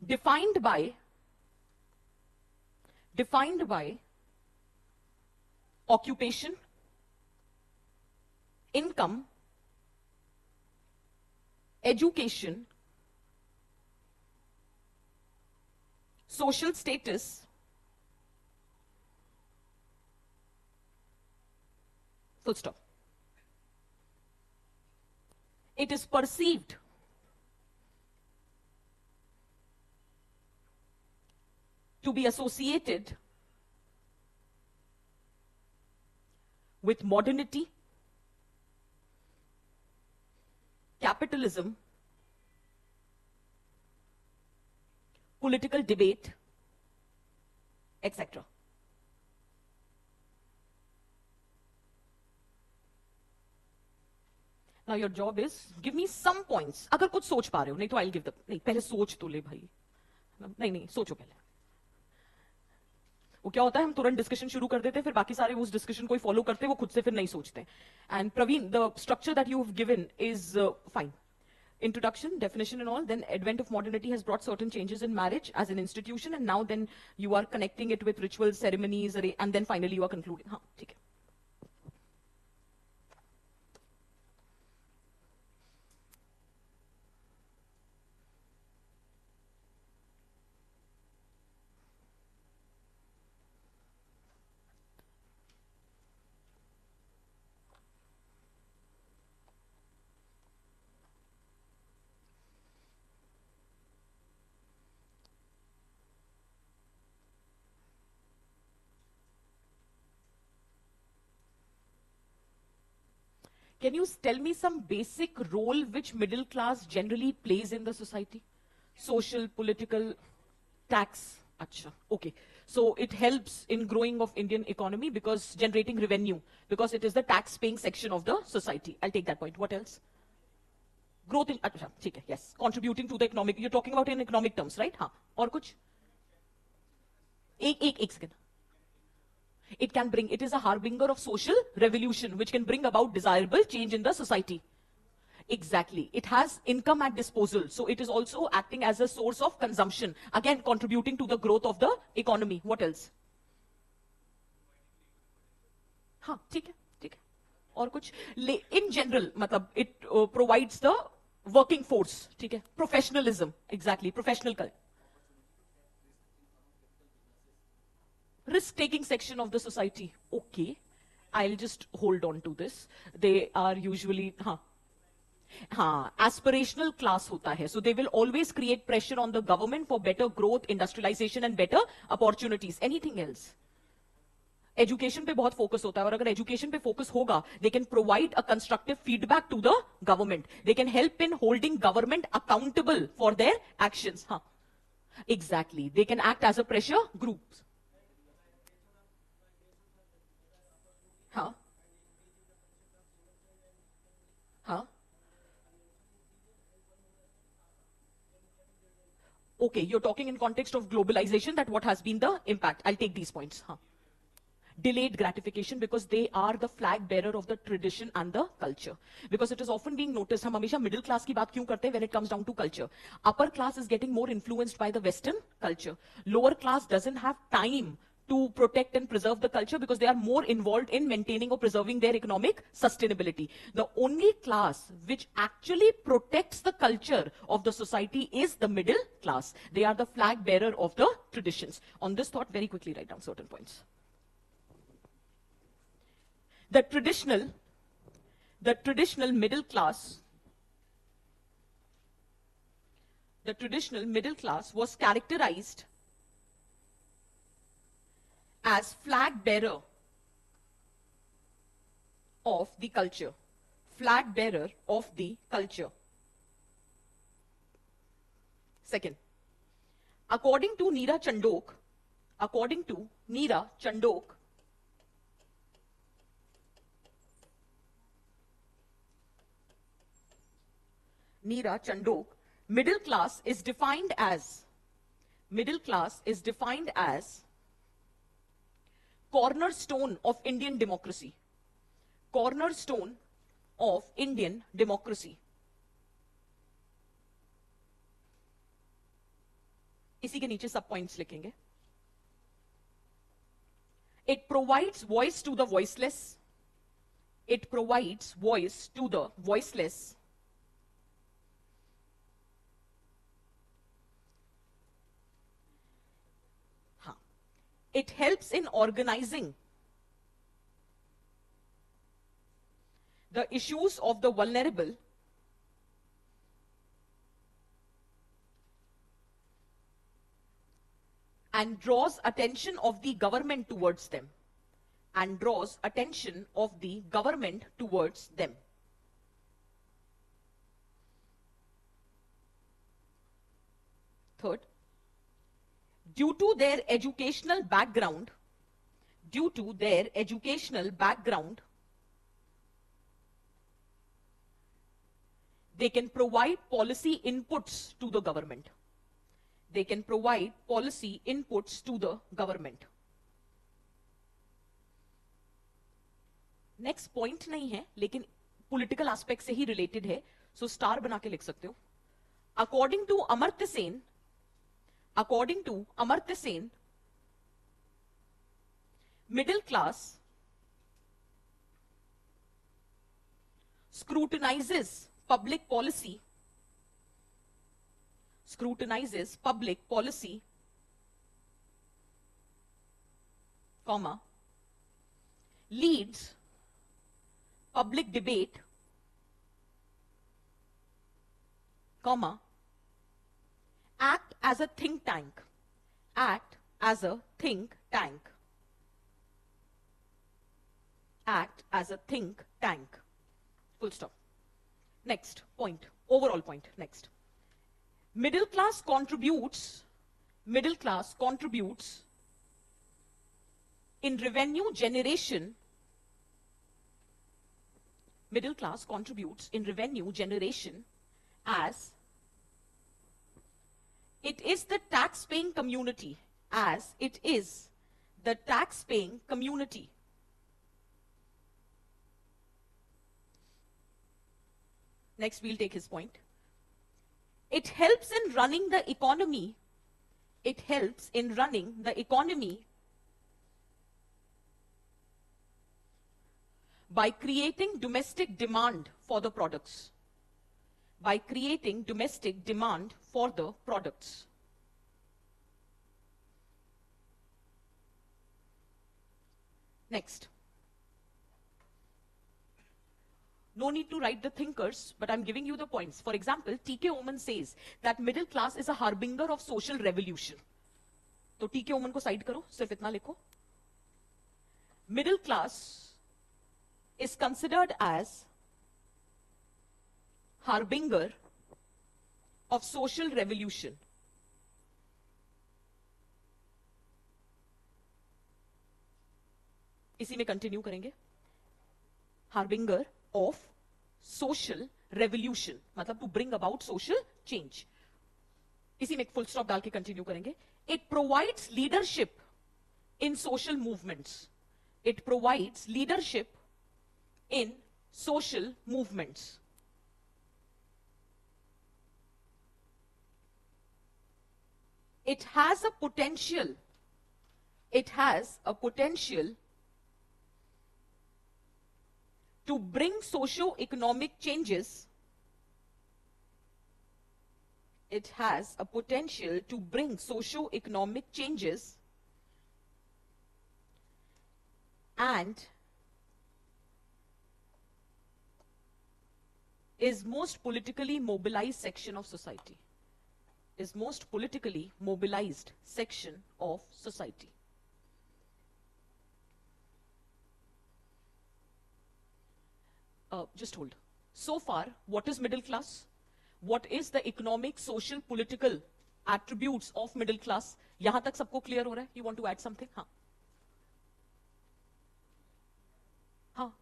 defined by occupation, income, education, social status, full stop. It is perceived to be associated with modernity, capitalism, political debate, etc. Now your job is give me some points. अगर कुछ सोच पा रहे हो, नहीं तो I'll give the नहीं पहले सोच तो ले भाई. नहीं सोचो पहले. वो क्या होता है हम तुरंत डिस्कशन शुरू कर देते हैं फिर बाकी सारे उस डिस्कशन को ही फॉलो करते हैं वो खुद से फिर नहीं सोचते. And Praveen the structure that you have given is fine. Introduction, definition and all, then advent of modernity has brought certain changes in marriage as an institution, and now then you are connecting it with rituals, ceremonies, and then finally you are concluding. हाँ, ठीक है. Can you tell me some basic role which middle class generally plays in the society? Social, political, tax. Acha. Okay. So it helps in growing of Indian economy because generating revenue, because it is the tax paying section of the society. I'll take that point. What else? Growth in, acha, theek hai, yes. Contributing to the economic, you're talking about in economic terms, right? हाँ. और कुछ? एक second. It can bring, it is a harbinger of social revolution, which can bring about desirable change in the society. Exactly. It has income at disposal. So it is also acting as a source of consumption. Again, contributing to the growth of the economy. What else? हाँ, ठीक है. और कुछ? In general, मतलब, it provides the working force. ठीक है. Professionalism. Exactly. Professional culture. Risk-taking section of the society. Okay, I'll just hold on to this. They are usually, aspirational class hota hai. So they will always create pressure on the government for better growth, industrialization and better opportunities. Anything else? Education पे बहुत focus होता है और अगर education पे focus होगा they can provide a constructive feedback to the government. They can help in holding government accountable for their actions. हाँ, exactly. They can act as a pressure group. हाँ हाँ. Okay, you're talking in context of globalization, that what has been the impact. I'll take these points. Huh. Delayed gratification because they are the flag bearer of the tradition and the culture. Because it is often being noticed, हम हमेशा middle class की बात क्यों करते हैं when it comes down to culture. Upper class is getting more influenced by the Western culture. Lower class doesn't have time to protect and preserve the culture because they are more involved in maintaining or preserving their economic sustainability. The only class which actually protects the culture of the society is the middle class. They are the flag bearer of the traditions. On this thought, very quickly write down certain points. The traditional middle class was characterized as flag bearer of the culture. Flag bearer of the culture. Second, according to Neera Chandok, according to Neera Chandok, Neera Chandok, middle class is defined as cornerstone of Indian democracy. Cornerstone of Indian democracy. इसी के नीचे सब points लिखेंगे. It provides voice to the voiceless. It provides voice to the voiceless. It helps in organizing the issues of the vulnerable and draws attention of the government towards them. And draws attention of the government towards them. Third, due to their educational background, they can provide policy inputs to the government. They can provide policy inputs to the government. Next point नहीं है, लेकिन political aspect से ही related है, so star बना के लिख सकते हो. According to Amartya Sen, middle class scrutinizes public policy, leads public debate, act as a think tank. Full stop. Next point, overall point, next. Middle class contributes in revenue generation. Middle class contributes in revenue generation as it is the tax-paying community. Next, we'll take his point. It helps in running the economy. By creating domestic demand for the products. Next. No need to write the thinkers, but I'm giving you the points. For example, T.K. Oman says that middle class is a harbinger of social revolution. तो T.K. Oman को side करो, सिर्फ इतना लिखो. Middle class is considered as harbinger of social revolution. इसी में continue करेंगे. Harbinger of social revolution, मतलब to bring about social change. इसी में एक full stop डाल के कंटिन्यू करेंगे. It provides leadership in social movements. It provides leadership in social movements. It has a potential to bring socio-economic changes. It has a potential to bring socio-economic changes and is most politically mobilized section of society. Just hold. So far, what is middle class? What is the economic, social, political attributes of middle class. यहां तक सबको clear हो रहा है? You want to add something? हाँ हाँ,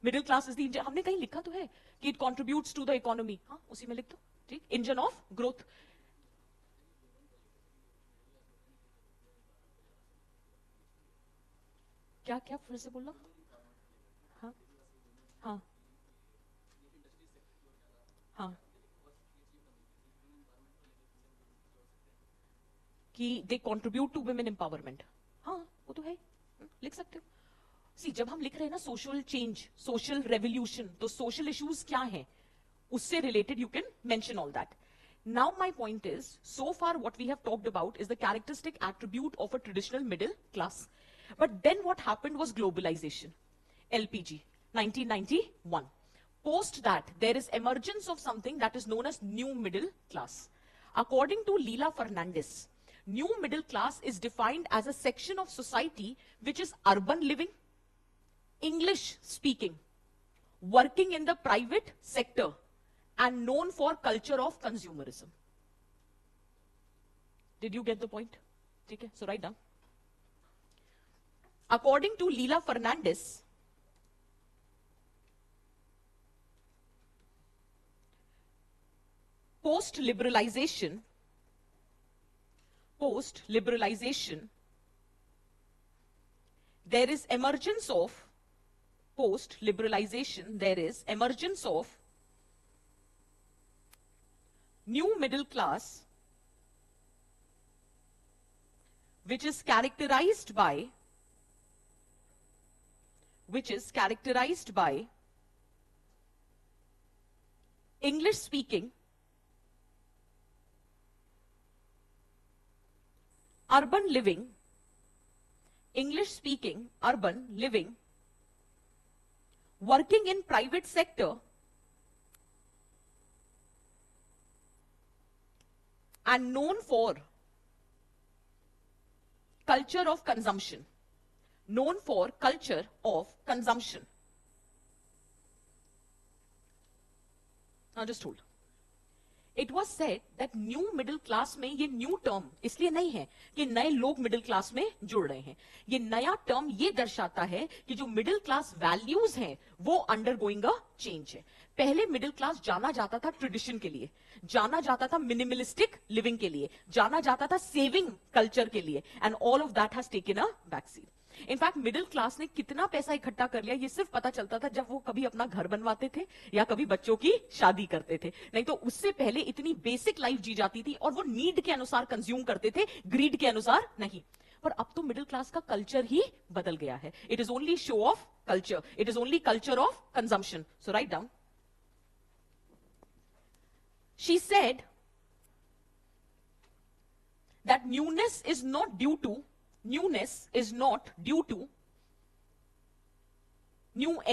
middle class is the engine. हमने कहीं लिखा तो है कि it contributes to the economy. हाँ, उसी में लिख दो. ठीक, इंजन ऑफ ग्रोथ. क्या क्या फिर से बोलना? हाँ हाँ हाँ, कि they contribute to women empowerment. हाँ, वो तो है, लिख सकते हो. सी, जब हम लिख रहे हैं ना सोशल चेंज, सोशल रेवोल्यूशन, तो सोशल इश्यूज क्या हैं उससे related you can mention all that. Now my point is, so far what we have talked about is the characteristic attribute of a traditional middle class. But then what happened was globalization. LPG, 1991. Post that, there is emergence of something that is known as new middle class. According to Leela Fernandez, new middle class is defined as a section of society which is urban living, English speaking, working in the private sector, and known for culture of consumerism. Did you get the point? Okay, so write down. According to Leela Fernandez, post-liberalization, there is emergence of, new middle class, which is characterized by English speaking, urban living, working in private sector, and known for culture of consumption. Now just hold. It was said that new middle class में ये new term इसलिए नहीं है कि नए लोग middle class में जुड़ रहे हैं. ये नया term ये दर्शाता है कि जो middle class values हैं वो undergoing a change है. पहले मिडिल क्लास जाना जाता था ट्रेडिशन के लिए, जाना जाता था मिनिमलिस्टिक लिविंग के लिए, जाना जाता था सेविंग कल्चर के लिए, and all of that has taken a back seat. In fact middle class ने कितना पैसा इकट्ठा कर लिया ये सिर्फ पता चलता था जब वो कभी अपना घर बनवाते थे या कभी बच्चों की शादी करते थे. नहीं तो उससे पहले इतनी बेसिक लाइफ जी जाती थी और वो नीड के अनुसार कंज्यूम करते थे, ग्रीड के अनुसार नहीं. पर अब तो मिडिल क्लास का कल्चर ही बदल गया है. It is only show off culture, it is only culture of consumption. So write down. She said that newness is not due to new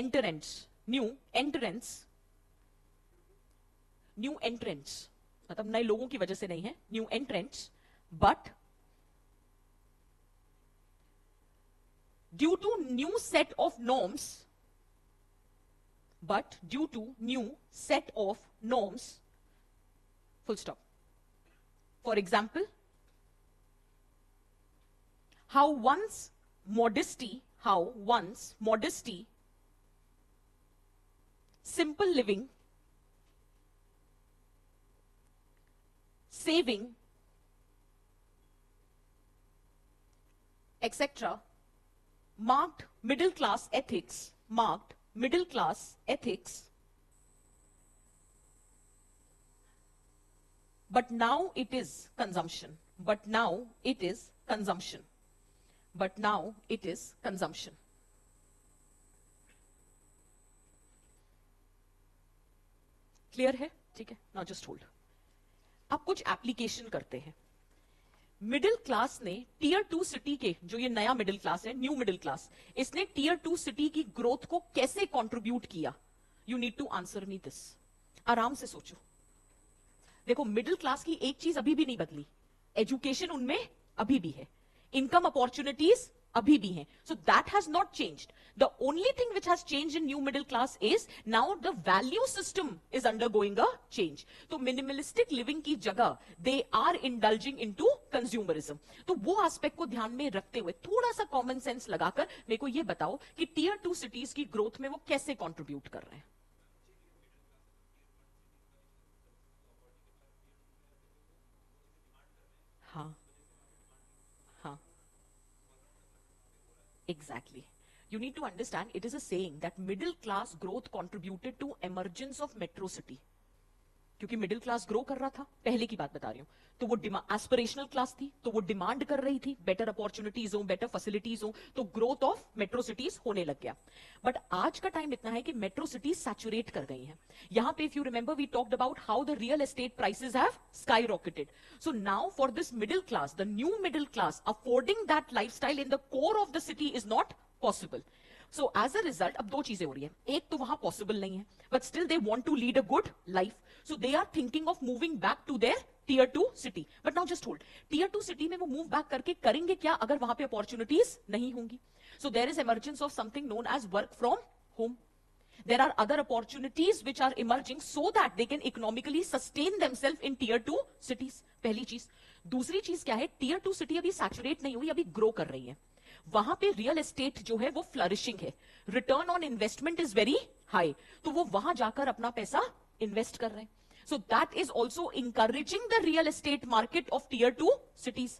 entrants, मतलब नए लोगों की वजह से नहीं है, new entrants, but due to new set of norms, full stop. For example, how once modesty, simple living, saving, etc. marked middle class ethics, but now it is consumption. Clear है? ठीक है, नाउ जस्ट होल्ड. अब कुछ application करते हैं. Middle class ने tier 2 city के, जो ये नया मिडिल क्लास है, न्यू मिडिल क्लास, इसने टीयर 2 सिटी की ग्रोथ को कैसे कंट्रीब्यूट किया? You need to answer me this. आराम से सोचो. देखो, मिडिल क्लास की एक चीज अभी भी नहीं बदली, एजुकेशन उनमें अभी भी है, इनकम अपॉर्चुनिटीज अभी भी हैं. So that has not changed. The only thing which has changed in new middle class is now the value system is undergoing a change. तो minimalistic living की जगह they are indulging into consumerism. तो वो aspect को ध्यान में रखते हुए थोड़ा सा common sense लगाकर मेरे को ये बताओ कि tier 2 cities की growth में वो कैसे contribute कर रहे हैं. हाँ हाँ. Exactly. You need to understand it is a saying that middle class growth contributed to emergence of metro city. क्योंकि मिडिल क्लास ग्रो कर रहा था, पहले की बात बता रही हूं. तो वो एस्पिरेशनल क्लास थी, तो वो डिमांड कर रही थी बेटर अपॉर्चुनिटीज हो, बेटर फैसिलिटीज हो, तो ग्रोथ ऑफ मेट्रो सिटीज होने लग गया. बट आज का टाइम इतना है कि मेट्रो सिटीज सैचुरेट कर गई हैं. यहां पे if you remember we talked about how the real estate prices have skyrocketed. So now for this middle class, the new middle class, affording that lifestyle in the core of the city is not possible. So as a result अब दो चीजें हो रही है. एक तो वहां possible नहीं है, but still they want to lead a good life. So they are thinking of moving back to their tier 2 city. But now just hold, tier 2 city में वो मूव बैक करके करेंगे क्या अगर वहां पे अपॉर्चुनिटीज नहीं होंगी. So there is emergence of something known as work from home. There are other opportunities which are emerging so that they can economically sustain themselves in tier 2 cities. पहली चीज. दूसरी चीज क्या है, tier 2 city अभी saturate नहीं हुई, अभी ग्रो कर रही है. वहां पे रियल एस्टेट जो है वो फ्लरिशिंग है, return on investment is very high, तो वो वहां जाकर अपना पैसा इन्वेस्ट कर रहे हैं. So that is also encouraging the real estate market of tier 2 cities.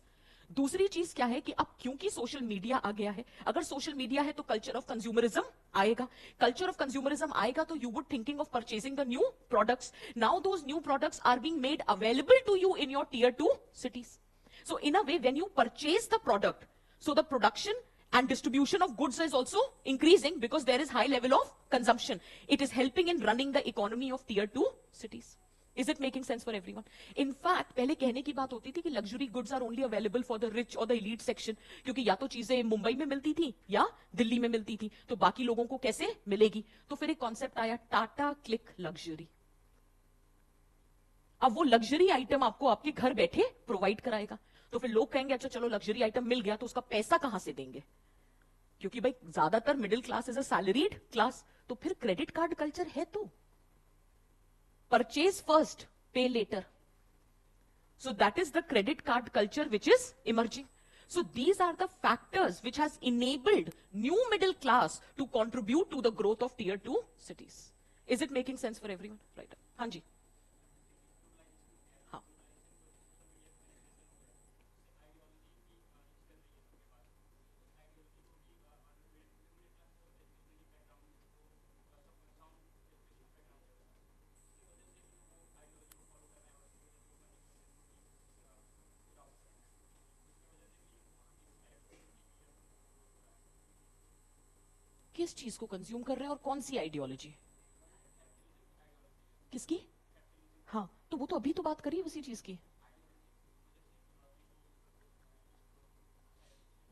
दूसरी चीज क्या है कि अब क्योंकि सोशल मीडिया आ गया है, अगर सोशल मीडिया है तो कल्चर ऑफ कंज्यूमरिज्म आएगा. कल्चर ऑफ कंज्यूमरिज्म आएगा तो you would thinking of purchasing the new products. Now those new products are being made available to you in your tier 2 cities. So in a way, when you purchase the product, so the production and distribution of goods is also increasing because there is high level of consumption. It is helping in running the economy of tier 2 cities. Is it making sense for everyone? In fact, पहले कहने की बात होती थी कि luxury goods are only available for the rich or the elite section, क्योंकि या तो चीजें मुंबई में मिलती थी या दिल्ली में मिलती थी, तो बाकी लोगों को कैसे मिलेगी. तो फिर एक कॉन्सेप्ट आया टाटा क्लिक लग्जरी. अब वो लग्जरी आइटम आपको आपके घर बैठे प्रोवाइड कराएगा. तो फिर लोग कहेंगे अच्छा चलो लग्जरी आइटम मिल गया तो उसका पैसा कहां से देंगे, क्योंकि भाई ज्यादातर middle class is a salaried class. तो फिर क्रेडिट कार्ड कल्चर है, तो purchase first pay later. So that is the credit card culture which is emerging. So these are the factors which has enabled new middle class to contribute to the growth of tier 2 cities. Is it making sense for everyone? Right. हाँ जी. हाँ. किस चीज को consume कर रहे हैं और कौन सी आइडियोलॉजी किसकी. हाँ, तो वो तो अभी तो बात करिए उसी चीज की.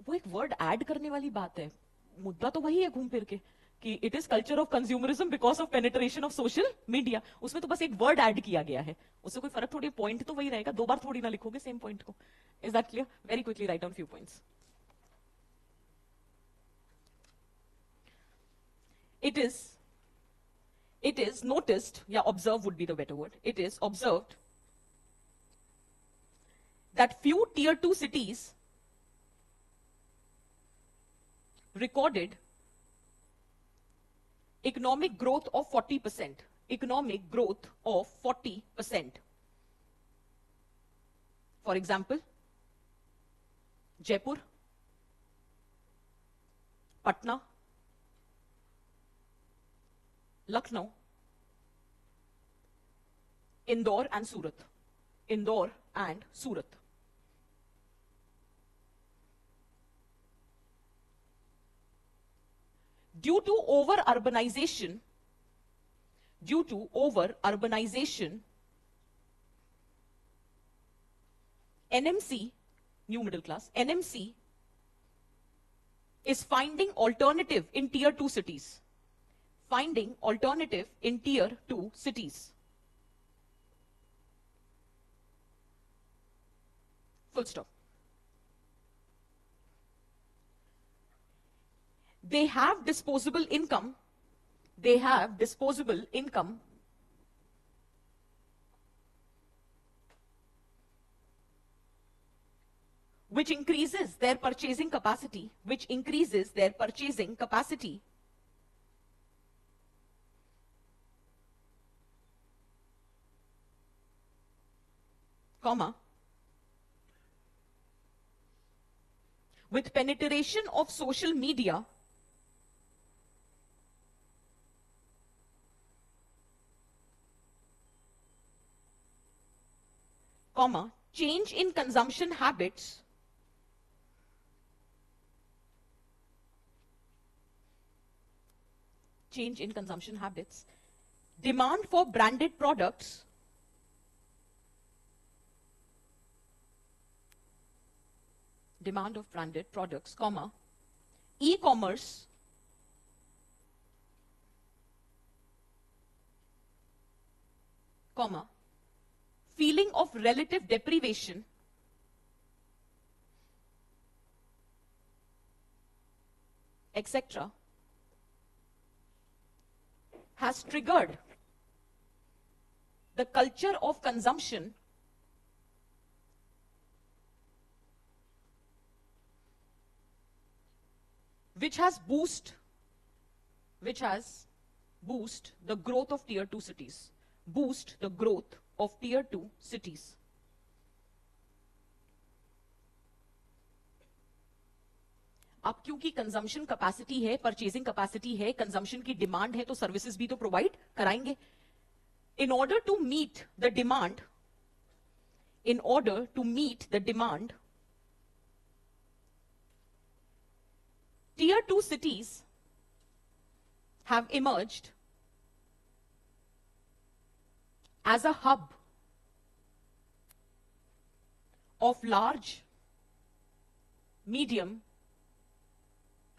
वो एक वर्ड ऐड करने वाली बात है, मुद्दा तो वही है घूम फिर के कि it is culture of consumerism because of penetration of social media. उसमें तो बस एक वर्ड ऐड किया गया है, उससे कोई फर्क थोड़ी, पॉइंट तो वही रहेगा, दो बार थोड़ी ना लिखोगे सेम पॉइंट को. Is that clear? Very quickly write down few points. it is it is noticed, yeah, observe would be the better word. It is observed that few tier 2 cities recorded economic growth of 40%. Economic growth of 40%. For example, Jaipur, Patna, Lucknow, Indore and Surat. Indore and Surat. Due to over-urbanization, NMC, new middle class, NMC is finding alternative in tier 2 cities. Finding alternative in tier 2 cities. Full stop. they have disposable income, they have disposable income which increases their purchasing capacity, which increases their purchasing capacity, comma, with penetration of social media, comma, change in consumption habits, change in consumption habits, demand for branded products, demand of branded products, comma, e-commerce, comma, feeling of relative deprivation, etc., has triggered the culture of consumption which has boost the growth of tier 2 cities, boost the growth of tier 2 cities. अब क्योंकि consumption capacity है, purchasing capacity है, consumption की demand है, तो services भी तो provide कराएंगे. In order to meet the demand, in order to meet the demand, tier 2 cities have emerged as a hub of large, medium,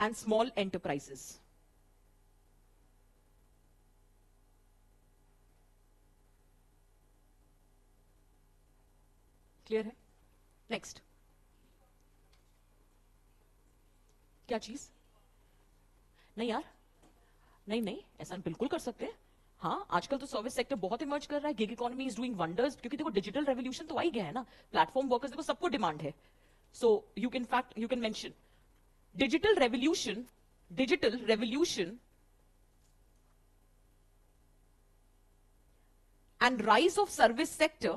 and small enterprises. Clear है? Next. क्या चीज? नहीं यार, नहीं ऐसा बिल्कुल कर सकते हैं. हाँ, आजकल तो सर्विस सेक्टर बहुत इमर्ज कर रहा है. Gig economy is doing wonders, क्योंकि देखो डिजिटल रेवोल्यूशन तो आ ही गया है ना. प्लेटफॉर्म वर्कर्स देखो सबको डिमांड है. So you can mention digital revolution and rise of service sector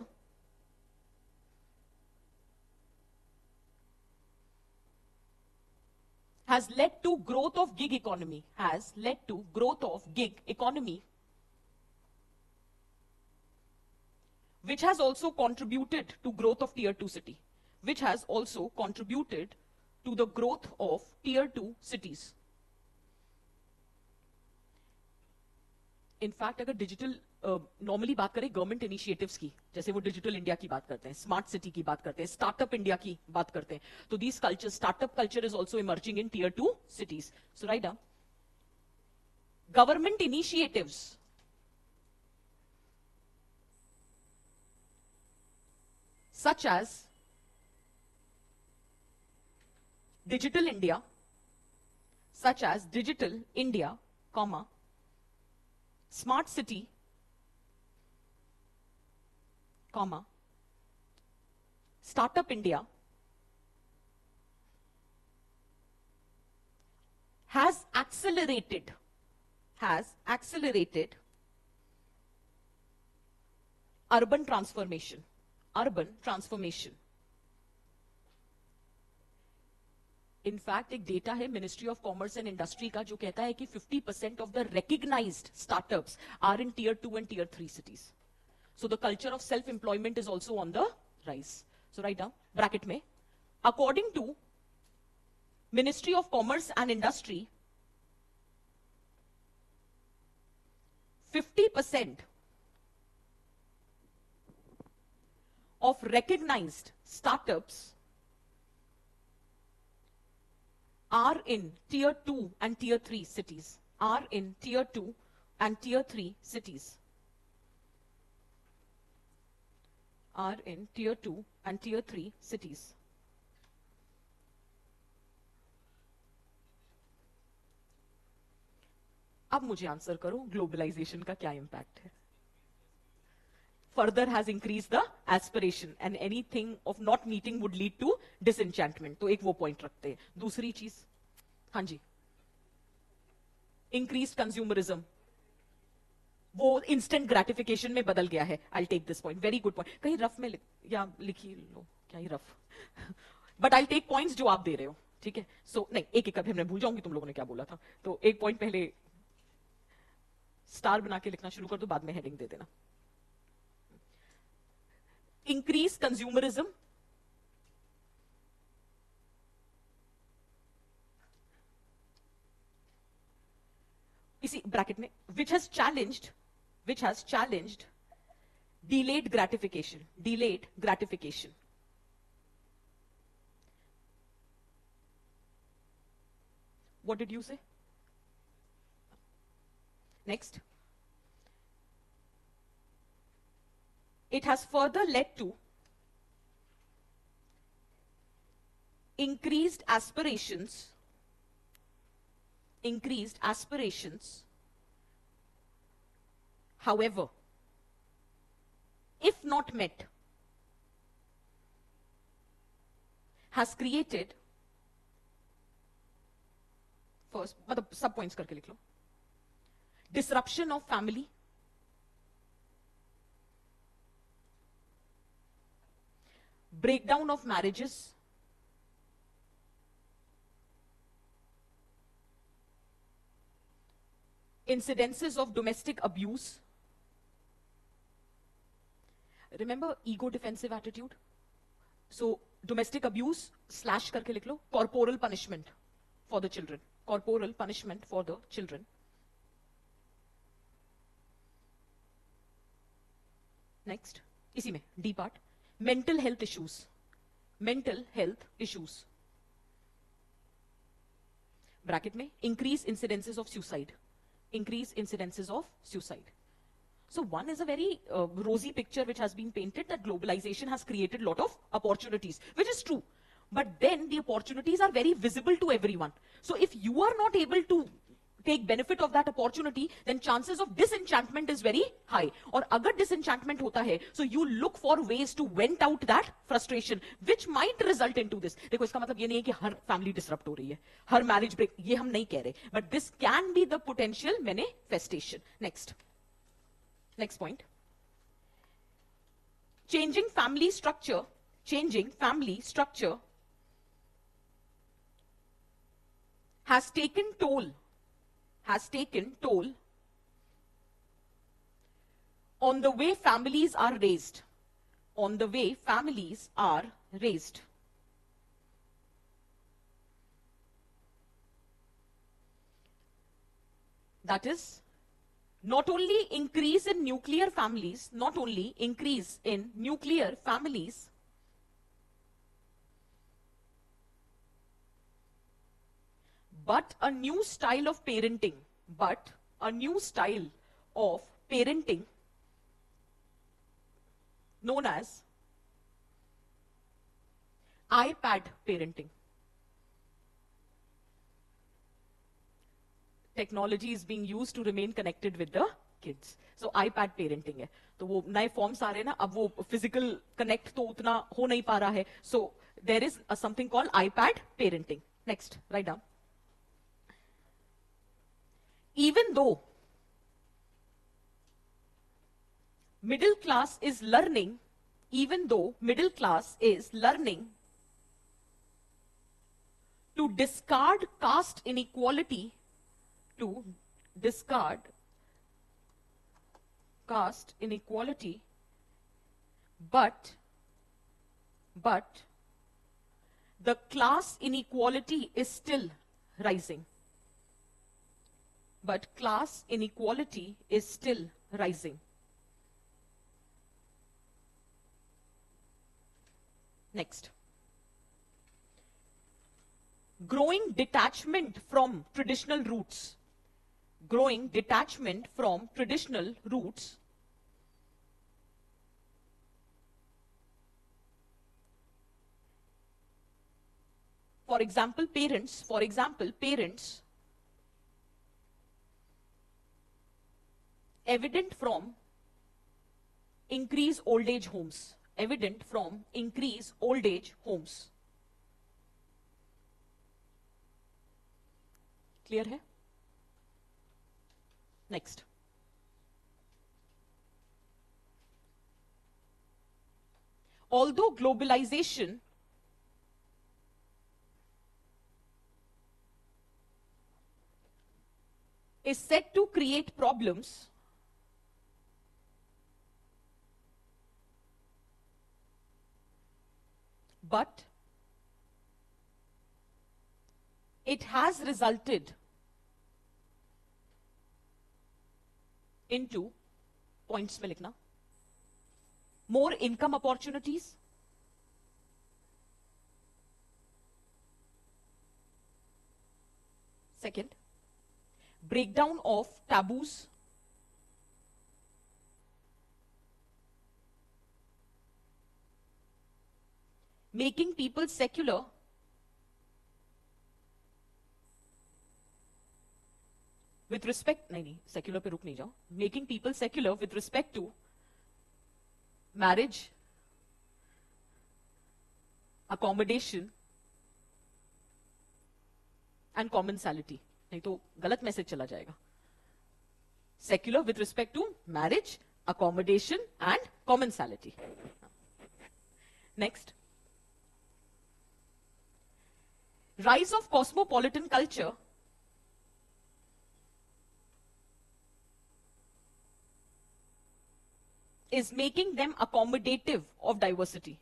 has led to growth of gig economy, which has also contributed to growth of tier 2 city, which has also contributed to the growth of tier 2 cities. In fact अगर digital normally बात करें government initiatives की, जैसे वो digital India की बात करते हैं, स्मार्ट सिटी की बात करते हैं, स्टार्टअप इंडिया की बात करते हैं, तो these culture, startup culture is also emerging in tier 2 cities. So write down government initiatives such as Digital India, comma, Smart City, comma, Startup India, has accelerated urban transformation. In fact एक data है ministry of commerce and industry का जो कहता है कि 50% of the recognized startups are in tier 2 and tier 3 cities. So the culture of self-employment is also on the rise. So write down bracket में, according to Ministry of Commerce and Industry, 50% of recognized startups are in tier 2 and tier 3 cities. Are in tier 2 and tier 3 cities. Are in tier 2 and tier 3 cities. अब मुझे answer करो, globalisation का क्या impact है? Further has increased the aspiration and anything of not meeting would lead to disenchantment. तो एक वो point रखते हैं. दूसरी चीज, हाँ जी, increased consumerism, वो इंस्टेंट ग्रेटिफिकेशन में बदल गया है. I take this point, very good point. कहीं रफ में या लिखी लो, क्या ही rough, but I take points जो आप दे रहे हो, ठीक है? सो नहीं, एक एक कभी मैं भूल जाऊंगी तुम लोगों ने क्या बोला था. तो एक पॉइंट पहले स्टार बना के लिखना शुरू कर दो, बाद में हेडिंग दे देना. इंक्रीज कंज्यूमरिज्म, इसी ब्रैकेट में, which has challenged delayed gratification. What did you say? Next. It has further led to increased aspirations, however, if not met, has created, first, मतलब सब पॉइंट्स करके लिख लो, disruption of family, breakdown of marriages, incidences of domestic abuse. Remember ego defensive attitude? So domestic abuse slash करके लिख लो, corporal punishment for the children. Corporal punishment for the children. Next, इसी में D part, mental health issues. Bracket में, increase incidences of suicide. So one is a very rosy picture which has been painted that globalization has created a lot of opportunities, which is true. But then the opportunities are very visible to everyone. So if you are not able to take benefit of that opportunity, then chances of disenchantment is very high. और अगर disenchantment होता है, so you look for ways to vent out that frustration, which might result into this. देखो, इसका मतलब ये नहीं है कि हर family disrupt हो रही है, हर marriage break, ये हम नहीं कह रहे. But this can be the potential manifestation. Next point. Changing family structure has taken toll on the way families are raised. That is, not only increase in nuclear families, but a new style of parenting, known as iPad parenting. Technology is being used to remain connected with the kids. So iPad parenting है. तो वो नए forms आ रहे हैं ना, अब वो physical connect तो उतना हो नहीं पा रहा है. So there is something called iPad parenting. Next, write down. Even though middle class is learning to discard caste inequality, but the class inequality is still rising. Next. Growing detachment from traditional roots. For example, parents evident from increase old age homes. Evident from increase old age homes. Clear hai? Next. Although globalization is said to create problems, but it has resulted into points में लिखना more income opportunities, second, breakdown of taboos, making people secular with respect, नहीं secular पे रुक नहीं जाओ, making people secular with respect to marriage, accommodation and commensality. नहीं तो गलत मैसेज चला जाएगा. Secular with respect to marriage, accommodation and commensality. Next. Rise of cosmopolitan culture is making them accommodative of diversity.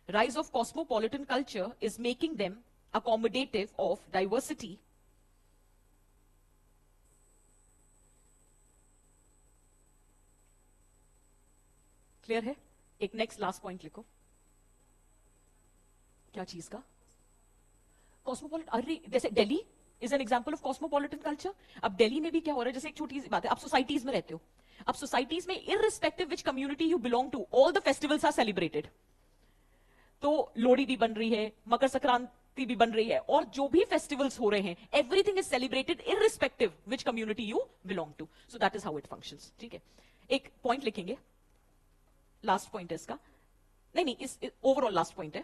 Rise of cosmopolitan culture is making them accommodative of diversity. Clear है? एक next last point लिखो. क्या चीज का? Cosmopolitan, अरे जैसे Delhi is an example of cosmopolitan culture. अब दिल्ली में भी क्या हो रहा है, जैसे एक छोटी सी बात है, आप सोसाइटीज में रहते हो. अब सोसाइटीज में irrespective which community you belong to, all the festivals are celebrated. तो लोहड़ी भी बन रही है, मकर संक्रांति भी बन रही है, और जो भी फेस्टिवल्स हो रहे हैं, everything is celebrated irrespective which community you belong to. So that is how it functions. ठीक है? एक पॉइंट लिखेंगे. लास्ट पॉइंट है इसका. नहीं, इस ओवरऑल लास्ट पॉइंट है.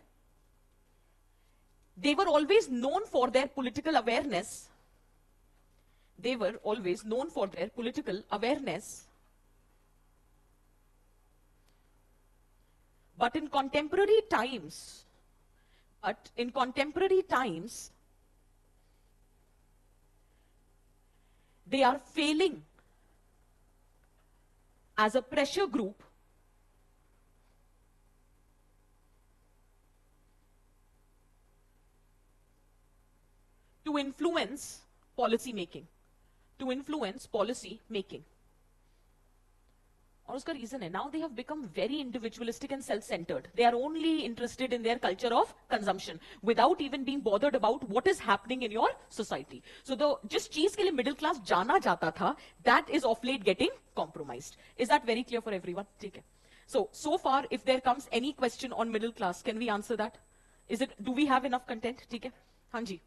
They were always known for their political awareness. They were always known for their political awareness. But in contemporary times, they are failing as a pressure group to influence policy making. और उसका reason है, now they have become very individualistic and self-centered. They are only interested in their culture of consumption without even being bothered about what is happening in your society. So the जिस चीज के लिए middle class जाना जाता था, that is of late getting compromised. Is that very clear for everyone? ठीक है. So far, if there comes any question on middle class, can we answer that? Do we have enough content? ठीक है. हाँ जी.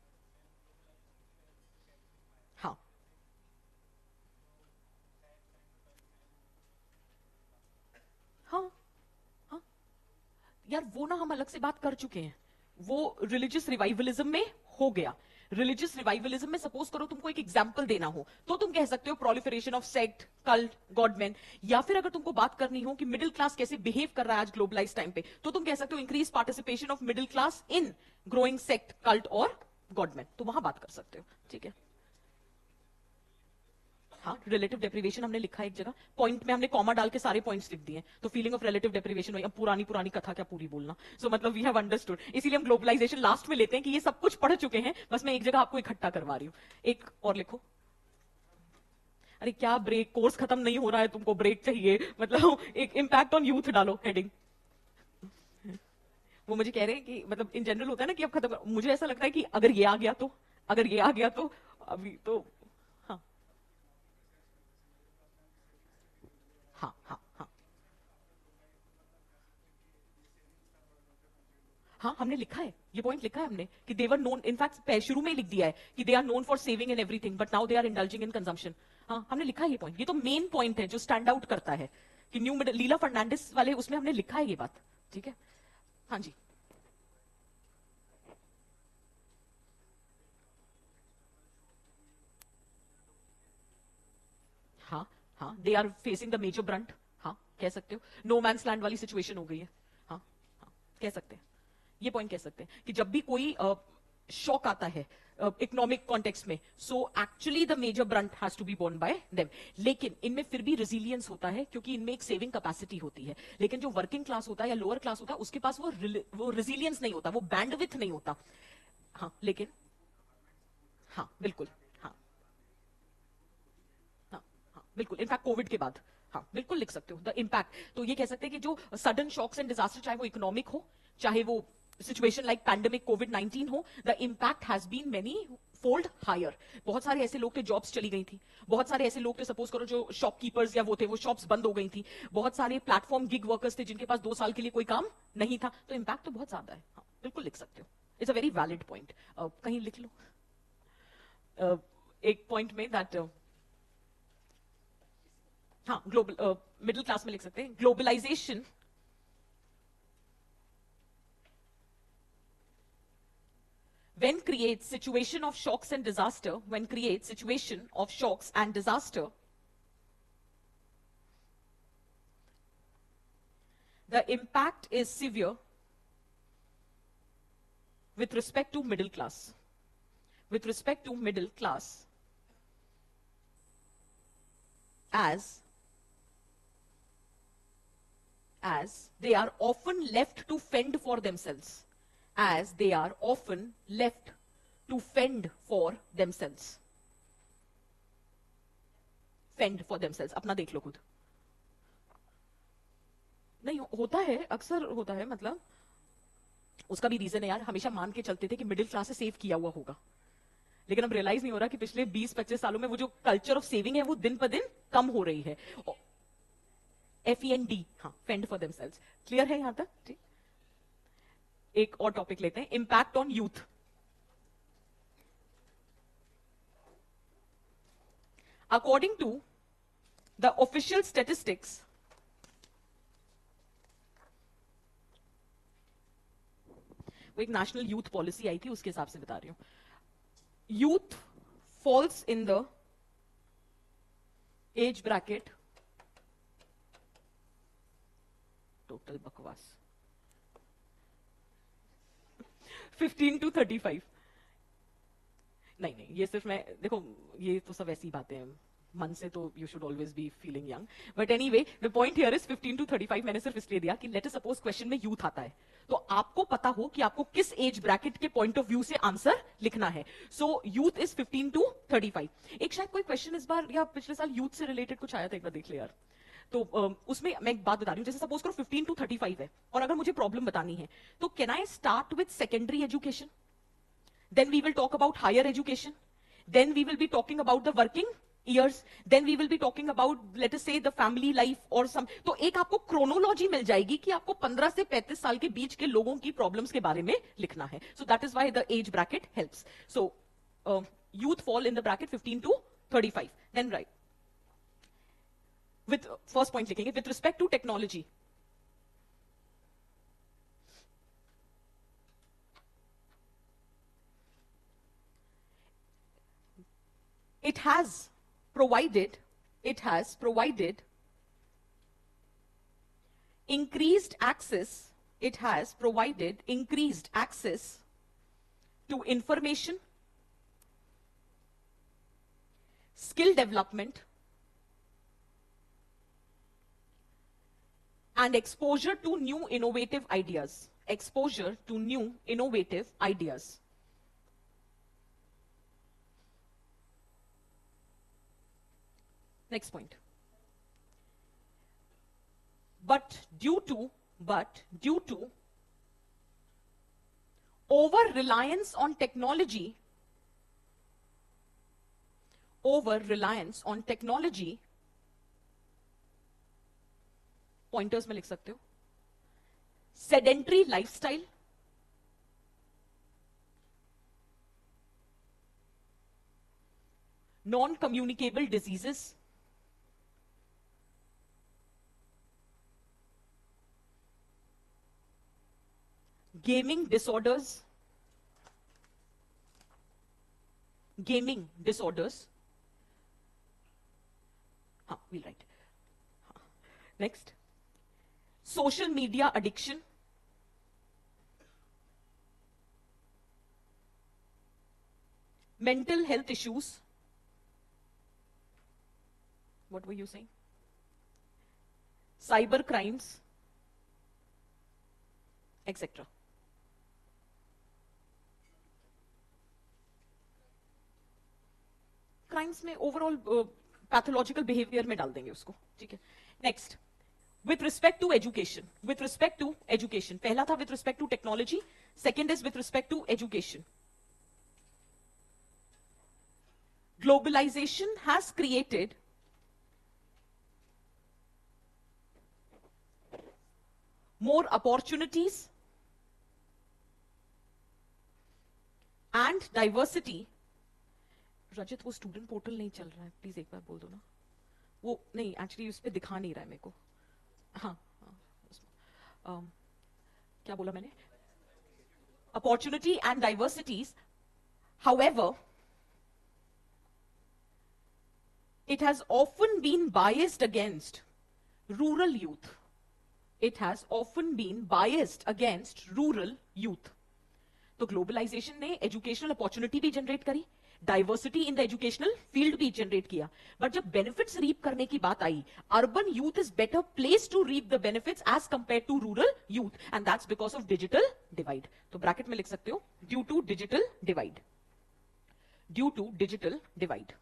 हाँ. हाँ, यार वो ना हम अलग से बात कर चुके हैं. वो रिलीजियस रिवाइवलिज्म में हो गया. रिलीजियस रिवाइवलिज्म में सपोज करो तुमको एक एग्जांपल देना हो, तो तुम कह सकते हो प्रोलिफरेशन ऑफ सेक्ट, कल्ट, गॉडमेन. या फिर अगर तुमको बात करनी हो कि मिडिल क्लास कैसे बिहेव कर रहा है आज ग्लोबलाइज टाइम पे, तो तुम कह सकते हो increase participation of middle class in growing sect, cult और गॉडमेन. तो वहां बात कर सकते हो. ठीक है. हाँ, रिलेटिव डेप्रिवेशन हमने लिखा है एक जगह, पॉइंट में हमने कॉमा डाल के सारे पॉइंट्स लिख दिए. तो फीलिंग ऑफ रिलेटिव डेप्रिवेशन, अब पुरानी कथा क्या पूरी बोलना. सो मतलब वी हैव अंडरस्टूड. इसीलिए हम ग्लोबलाइजेशन लास्ट में लेते हैं कि ये सब कुछ पढ़ चुके हैं, बस मैं एक जगह आपको इकट्ठा करवा रही हूँ. एक और लिखो. अरे क्या ब्रेक, कोर्स खत्म नहीं हो रहा है, तुमको ब्रेक चाहिए. मतलब एक इम्पैक्ट ऑन यूथ डालो हेडिंग. वो मुझे कह रहे हैं कि मतलब इन जनरल होता है ना कि अब खत्म. मुझे ऐसा लगता है कि अगर ये आ गया तो अभी तो हाँ हाँ हाँ हाँ, हमने लिखा है, ये पॉइंट लिखा है हमने कि दे वर नोन, इनफैक्ट शुरू में ही लिख दिया है कि they are known for saving in everything but now they are indulging in consumption. हाँ, हमने लिखा है ये पॉइंट, ये तो मेन पॉइंट है जो स्टैंड आउट करता है कि न्यू मिडिल, लीला फर्नांडिस वाले उसमें हमने लिखा है ये बात, ठीक है। हाँ जी, हाँ हाँ, they are facing the major brunt, हाँ कह सकते हो, नो मैंस लैंड वाली सिचुएशन हो गई है, हाँ हाँ कह सकते हैं, ये पॉइंट कह सकते हैं कि जब भी कोई शॉक आता है इकोनॉमिक कॉन्टेक्स्ट में, so actually the major brunt has to be borne by them. लेकिन इनमें फिर भी रेजिलियंस होता है क्योंकि इनमें एक सेविंग कैपेसिटी होती है। लेकिन जो वर्किंग क्लास होता है या लोअर क्लास होता है उसके पास वो रेजिलियंस नहीं होता, वो बैंडविथ नहीं होता। हाँ लेकिन, हाँ बिल्कुल, हाँ हाँ हाँ बिल्कुल, इनफैक्ट कोविड के बाद, हाँ बिल्कुल लिख सकते हो द इम्पैक्ट। तो ये कह सकते हैं कि जो सडन शॉक्स एंड डिजास्टर, चाहे वो इकोनॉमिक हो, चाहे वो सिचुएशन लाइक पैंडेमिक कोविड-19 हो, the impact has been many fold higher. बहुत सारे ऐसे लोग थे, जॉब्स चली गई थी, बहुत सारे ऐसे लोग थे, सपोज करो जो शॉपकीपर्स या वो थे, वो शॉप्स बंद हो गई थी, बहुत सारे प्लेटफॉर्म गिग वर्कर्स थे जिनके पास 2 साल के लिए कोई काम नहीं था, तो इम्पैक्ट तो बहुत ज्यादा है, हाँ बिल्कुल लिख सकते हो, it's a very valid point. कहीं लिख लो एक पॉइंट में दैट, हाँ ग्लोबल, मिडिल क्लास में लिख सकते हैं, globalisation when creates situation of shocks and disaster, when creates situation of shocks and disaster, the impact is severe with respect to middle class. With respect to middle class, as they are often left to fend for themselves. As they are often left to fend for themselves. Fend for themselves. अपना देख लो खुद। नहीं होता है, अक्सर होता है, मतलब उसका भी रीजन है यार, हमेशा मान के चलते थे कि मिडिल क्लास से सेव किया हुआ होगा, लेकिन अब रियलाइज नहीं हो रहा कि पिछले 20-25 सालों में वो जो कल्चर ऑफ सेविंग है वो दिन पर दिन कम हो रही है। FEND, हाँ फेंड फॉर देमसेल्व्स, क्लियर है यहां तक? ठीक, एक और टॉपिक लेते हैं, impact on youth. According to the official statistics, वो एक नेशनल यूथ पॉलिसी आई थी उसके हिसाब से बता रही हूं, youth falls in the age bracket, total बकवास, 15 to 35। नहीं नहीं, ये सिर्फ मैं, देखो ये तो सब ऐसी बातें हैं, मन से तो you should always be feeling young, but anyway the point here is 15 to 35। मैंने सिर्फ इसलिए दिया कि लेट अस सपोज क्वेश्चन में यूथ आता है, तो आपको पता हो कि आपको किस एज ब्रैकेट के पॉइंट ऑफ व्यू से आंसर लिखना है। सो यूथ इज 15 to 35। एक शायद कोई क्वेश्चन इस बार या पिछले साल यूथ से रिलेटेड कुछ आया था, एक बार देख ले यार। तो उसमें मैं एक बात बता रही हूँ, जैसे सपोज करो 15 to 35 है, और अगर मुझे प्रॉब्लम बतानी है, तो can I start with secondary education, then we will talk about higher education, then we will be talking about the working years, then we will be talking about, let us say, the family life or some, तो एक आपको chronology मिल जाएगी कि आपको 15 से 35 साल के बीच के लोगों की प्रॉब्लम्स के बारे में लिखना है। so that is why the age bracket helps। so youth fall in the bracket 15 to 35। then right, with first point लिखेंगे, with respect to technology, it has provided increased access, it has provided increased access to information, skill development, and exposure to new innovative ideas. Exposure to new innovative ideas. Next point. But due to over reliance on technology, pointers में लिख सकते हो, sedentary lifestyle, non-communicable diseases, gaming disorders, we'll write. Next, social media addiction, mental health issues. What were you saying? Cyber crimes, etc. Crimes में overall pathological behaviour में डाल देंगे उसको, ठीक है. Next, with respect to education, पहला था with respect to technology, second is with respect to education. Globalization has created more opportunities and diversity. Rajat, वो स्टूडेंट पोर्टल नहीं चल रहा है, प्लीज एक बार बोल दो ना. वो नहीं, एक्चुअली उस पर दिखा नहीं रहा है मेरे को. हाँ, क्या बोला मैंने? Opportunity and diversities. However, it has often been biased against rural youth. It has often been biased against rural youth. तो ग्लोबलाइजेशन ने एजुकेशनल अपॉर्चुनिटी भी जनरेट करी, diversity in the educational field भी जनरेट किया, बट जब benefits reap करने की बात आई, urban youth is better place to reap the benefits as compare to rural youth, and that's because of digital divide. तो ब्रैकेट में लिख सकते हो, due to digital divide. Due to digital divide.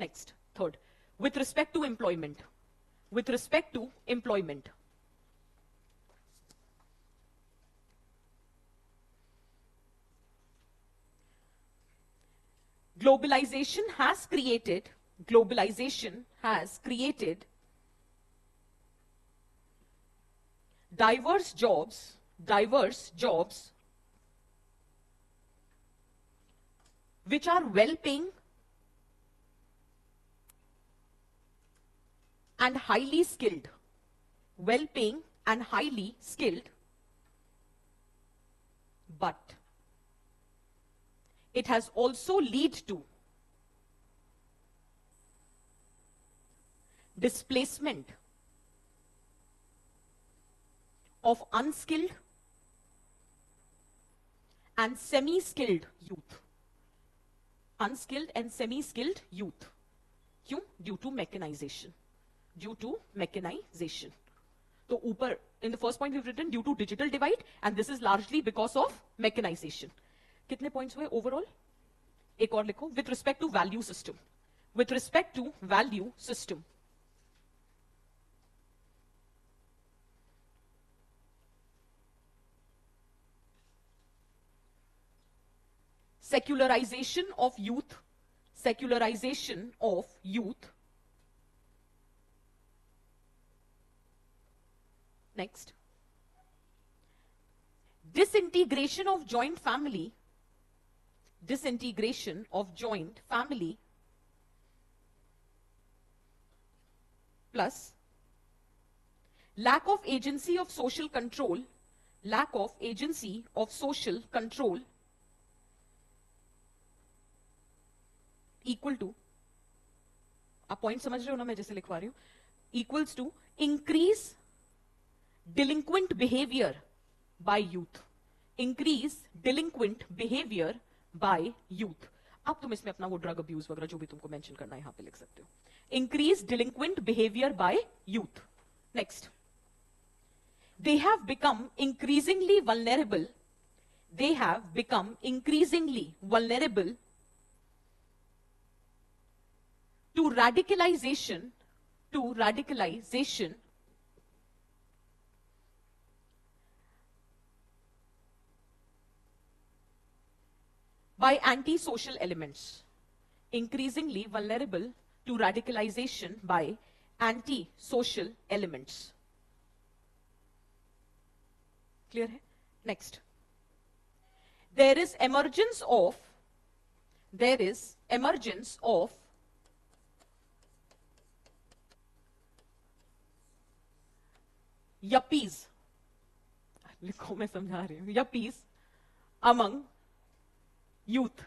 Next, third, with respect to employment. With respect to employment, globalization has created diverse jobs which are well paying and highly skilled, well-paying and highly skilled, but it has also led to displacement of unskilled and semi-skilled youth. Unskilled and semi-skilled youth. क्यों? Due to mechanization. Due to mechanization. So ऊपर in the first point we've written due to digital divide, and this is largely because of mechanization. कितने points हुए overall? एक और लिखो, with respect to value system. With respect to value system. Secularization of youth. Secularization of youth. Next, disintegration of joint family, plus lack of agency of social control, equal to, आप point समझ रहे हो ना मैं जैसे लिखवा रही हूं, equals to increase delinquent behavior by youth. Increase delinquent behavior by youth. अब तुम इसमें अपना वो ड्रग अब्यूज वगैरह जो भी तुमको मेंशन करना है यहां पे लिख सकते हो. Increase delinquent behavior by youth. Next, they have become increasingly vulnerable. They have become increasingly vulnerable to radicalization by anti-social elements. Increasingly vulnerable to radicalization by anti-social elements. Clear hai? Next, there is emergence of there is emergence of yuppies. लिखो मैं समझा रही हूं. Yuppies among youth.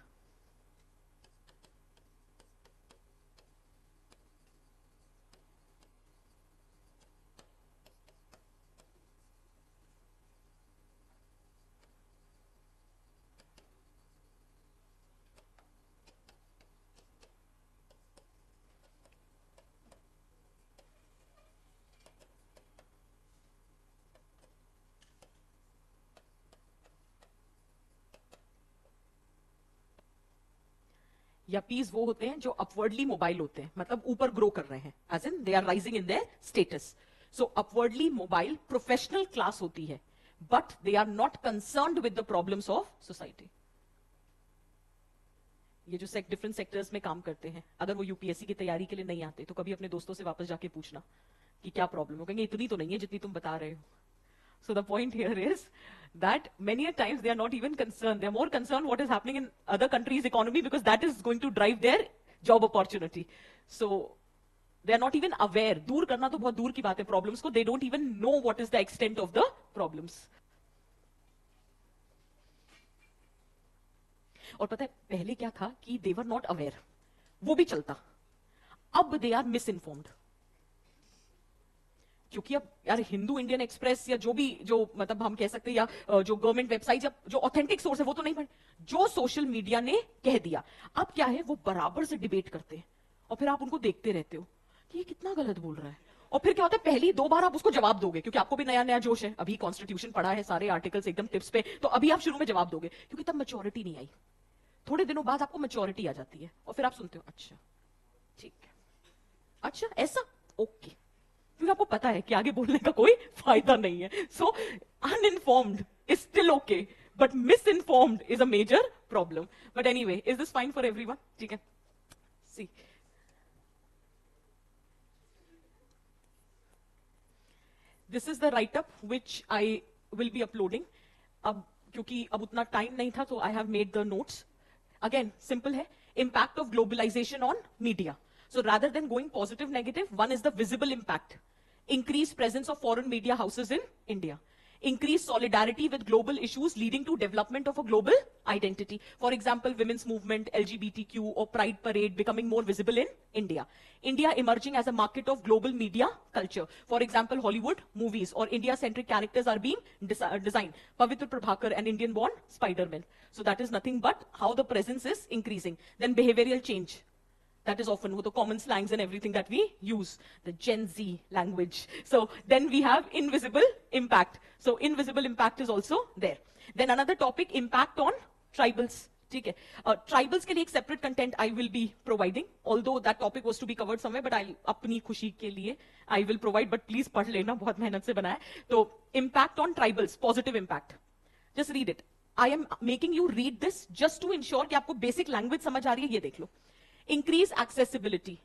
यपीज वो होते हैं जो upwardly mobile होते हैं, मतलब ऊपर ग्रो कर रहे हैं, as in they are rising in their status. So upwardly mobile professional class होती है, but they are not concerned with the problems of society. ये जो डिफरेंट सेक्टर्स में काम करते हैं, अगर वो यूपीएससी की तैयारी के लिए नहीं आते तो कभी अपने दोस्तों से वापस जाके पूछना कि क्या प्रॉब्लम हो, कहेंगे इतनी तो नहीं है जितनी तुम बता रहे हो. So the point here is that many a times they are not even concerned. They are more concerned what is happening in other countries' economy, because that is going to drive their job opportunity. So they are not even aware. दूर करना तो बहुत दूर की बात है problems को. They don't even know what is the extent of the problems. और पता है पहले क्या था कि they were not aware. वो भी चलता. अब they are misinformed. क्योंकि अब यार हिंदू इंडियन एक्सप्रेस या जो भी जो मतलब हम कह सकते हैं, या जो गवर्नमेंट वेबसाइट या जो ऑथेंटिक सोर्स है वो तो नहीं पढ़े, जो सोशल मीडिया ने कह दिया. अब क्या है, वो बराबर से डिबेट करते हैं और फिर आप उनको देखते रहते हो कि ये कितना गलत बोल रहा है. और फिर क्या होता है, पहली दो बार आप उसको जवाब दोगे क्योंकि आपको भी नया नया जोश है, अभी कॉन्स्टिट्यूशन पढ़ा है, सारे आर्टिकल्स एकदम टिप्स पे, तो अभी आप शुरू में जवाब दोगे क्योंकि तब मेच्योरिटी नहीं आई. थोड़े दिनों बाद आपको मेच्योरिटी आ जाती है और फिर आप सुनते हो अच्छा ठीक है, अच्छा ऐसा ओके, क्योंकि आपको पता है कि आगे बोलने का कोई फायदा नहीं है. So uninformed is still okay, but misinformed is a major problem. But anyway, is this fine for everyone? ठीक है. See, this is the write up which I will be uploading. अब क्योंकि अब उतना टाइम नहीं था तो I have made the notes. Again simple है, impact of globalization on media. So rather than going positive negative, one is the visible impact. Increased presence of foreign media houses in India. Increased solidarity with global issues leading to development of a global identity. For example, women's movement, LGBTQ or Pride Parade becoming more visible in India. India emerging as a market of global media culture. For example, Hollywood movies or India-centric characters are being designed. Pavitra Prabhakar, an Indian-born Spider-Man. So that is nothing but how the presence is increasing. Then behavioral change. That is often with the common slangs and everything that we use, the Gen Z language. So then we have invisible impact. So invisible impact is also there. Then another topic, impact on tribals. ठीक है, tribals के लिए एक separate content I will be providing, although that topic was to be covered somewhere, but I अपनी खुशी के लिए I will provide, but please पढ़ लेना, बहुत मेहनत से बनाया. तो impact on tribals, positive impact. Just read it. I am making you read this just to ensure कि आपको basic language समझ आ रही है. ये देख लो. Increase accessibility.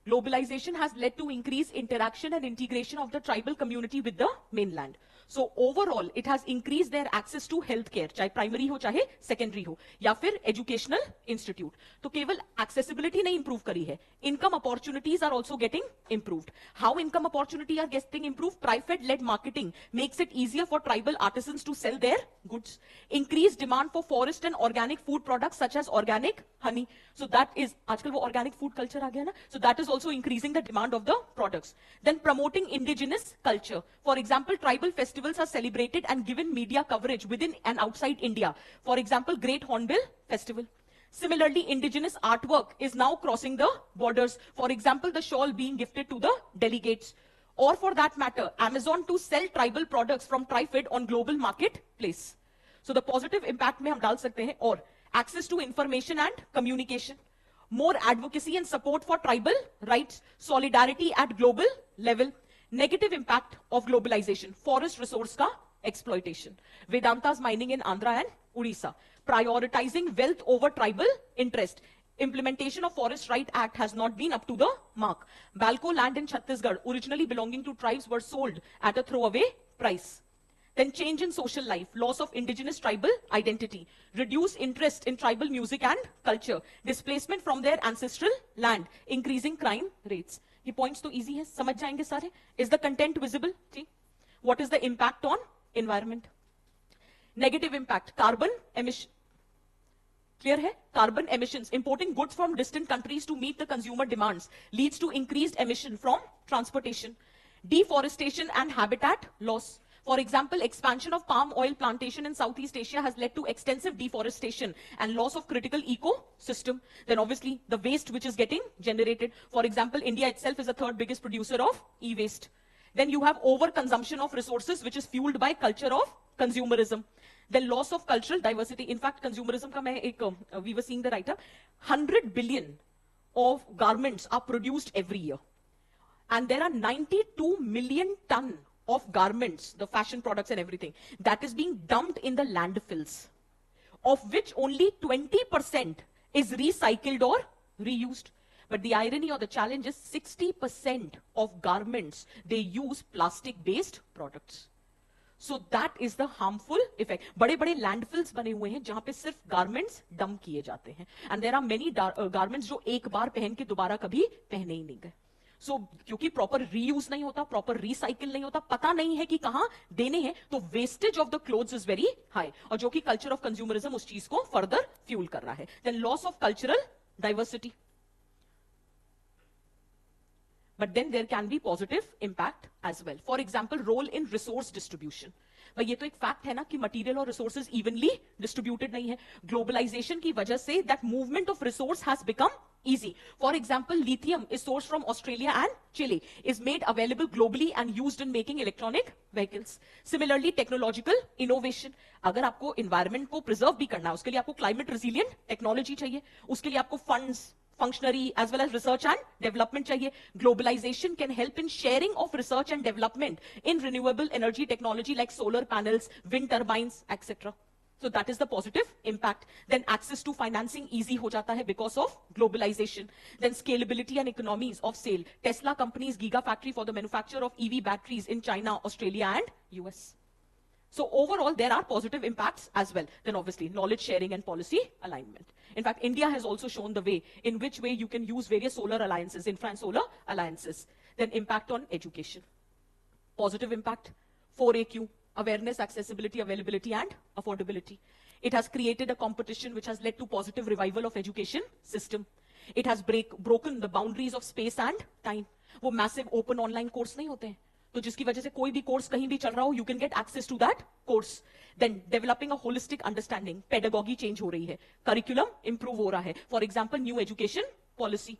Globalization has led to increased interaction and integration of the tribal community with the mainland. So overall, it has increased their access to healthcare, चाहे primary हो चाहे secondary हो, या फिर educational institute. तो केवल accessibility नहीं improve करी है, income opportunities are also getting improved. How income opportunities are getting improved? Private-led marketing makes it easier for tribal artisans to sell their goods. Increased demand for forest and organic food products such as organic honey. So that is, आजकल वो organic food culture आ गया ना, so that is also increasing the demand of the products. Then promoting indigenous culture. For example, tribal festivals are celebrated and given media coverage within and outside India. For example, Great Hornbill Festival. Similarly, indigenous artwork is now crossing the borders. For example, the shawl being gifted to the delegates. Or for that matter, Amazon to sell tribal products from TriFed on global marketplace. So the positive impact में हम डाल सकते हैं, और access to information and communication. More advocacy and support for tribal rights, solidarity at global level. Negative impact of globalization, forest resource ka exploitation. Vedanta's mining in Andhra and Odisha. Prioritizing wealth over tribal interest. Implementation of Forest Right Act has not been up to the mark. Balco land in Chhattisgarh, originally belonging to tribes, were sold at a throwaway price. Then change in social life, loss of indigenous tribal identity, reduced interest in tribal music and culture, displacement from their ancestral land, increasing crime rates. ये points तो easy है, समझ जाएंगे सारे. Is the content visible? Ji. What is the impact on environment? Negative impact, carbon emission. Clear hai? Carbon emissions. Importing goods from distant countries to meet the consumer demands leads to increased emission from transportation. Deforestation and habitat loss. For example, expansion of palm oil plantation in Southeast Asia has led to extensive deforestation and loss of critical ecosystem. Then obviously the waste which is getting generated. For example, India itself is the third biggest producer of e-waste. Then you have overconsumption of resources which is fueled by culture of consumerism. Then loss of cultural diversity. In fact, consumerism ka main ek, we were seeing the write-up. 100 billion of garments are produced every year. And there are 92 million ton of garments, the fashion products and everything, that is being dumped in the landfills, of which only 20% is recycled or reused. But the irony or the challenge is 60% of garments, they use plastic-based products. So that is the harmful effect. बड़े-बड़े landfills बने हुए हैं जहां पे सिर्फ garments dump किए जाते हैं. And there are many garments जो एक बार पहन के दोबारा कभी पहने ही नहीं गए. So, क्योंकि प्रॉपर रीयूज नहीं होता, प्रॉपर रिसाइकिल नहीं होता, पता नहीं है कि कहां देने हैं, तो wastage of the clothes is very high, और जो कि कल्चर ऑफ कंज्यूमरिज्म उस चीज को फर्दर फ्यूल कर रहा है. Then loss of cultural diversity. But then there can be positive impact as well. For example, role in resource distribution. भाई ये तो एक फैक्ट है ना कि मटेरियल और रिसोर्सेज इवनली डिस्ट्रीब्यूटेड नहीं है. ग्लोबलाइजेशन की वजह say that movement of resource has become easy. For example, lithium is sourced from Australia and Chile, is made available globally and used in making electronic vehicles. Similarly, technological innovation. अगर आपको environment को preserve भी करना है, उसके लिए आपको climate resilient technology चाहिए, उसके लिए आपको funds, functionary as well as research and development chahiye. Globalization can help in sharing of research and development in renewable energy technology like solar panels, wind turbines, etc. So that is the positive impact. Then access to financing easy ho jata hai because of globalization. Then scalability and economies of scale. Tesla company's gigafactory for the manufacture of EV batteries in China, Australia and US. So overall, there are positive impacts as well. Then obviously, knowledge sharing and policy alignment. In fact, India has also shown the way in which way you can use various solar alliances, infra and solar alliances. Then impact on education. Positive impact, 4AQ, awareness, accessibility, availability, and affordability. It has created a competition which has led to positive revival of education system. It has broken the boundaries of space and time. वो massive open online course नहीं होते हैं. तो जिसकी वजह से कोई भी कोर्स कहीं भी चल रहा हो, you can get access to that course. Then developing a holistic understanding, pedagogy change हो रही है, curriculum improve हो रहा है. For example, new education policy.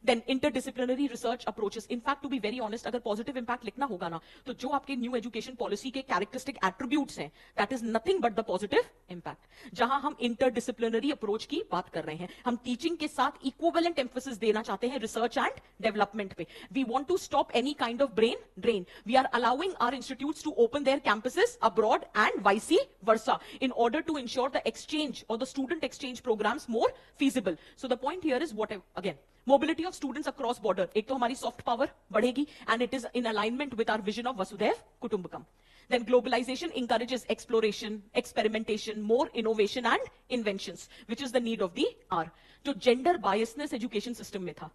Then interdisciplinary research approaches. In fact, to be very honest, अगर positive impact लिखना होगा ना, तो जो आपके new education policy के characteristic attributes हैं, that is nothing but the positive impact. जहां हम interdisciplinary approach की बात कर रहे हैं, हम teaching के साथ equivalent emphasis देना चाहते हैं research and development पे. We want to stop any kind of brain drain. We are allowing our institutes to open their campuses abroad and vice versa in order to ensure the exchange or the student exchange programs more feasible. So the point here is whatever, again, mobility of students across border. एक तो हमारी soft power बढ़ेगी and it is in alignment with our vision of Vasudhaiv Kutumbakam. Then globalization encourages exploration, experimentation, more innovation and inventions, which is the need of the hour. जो gender biasness education system में था,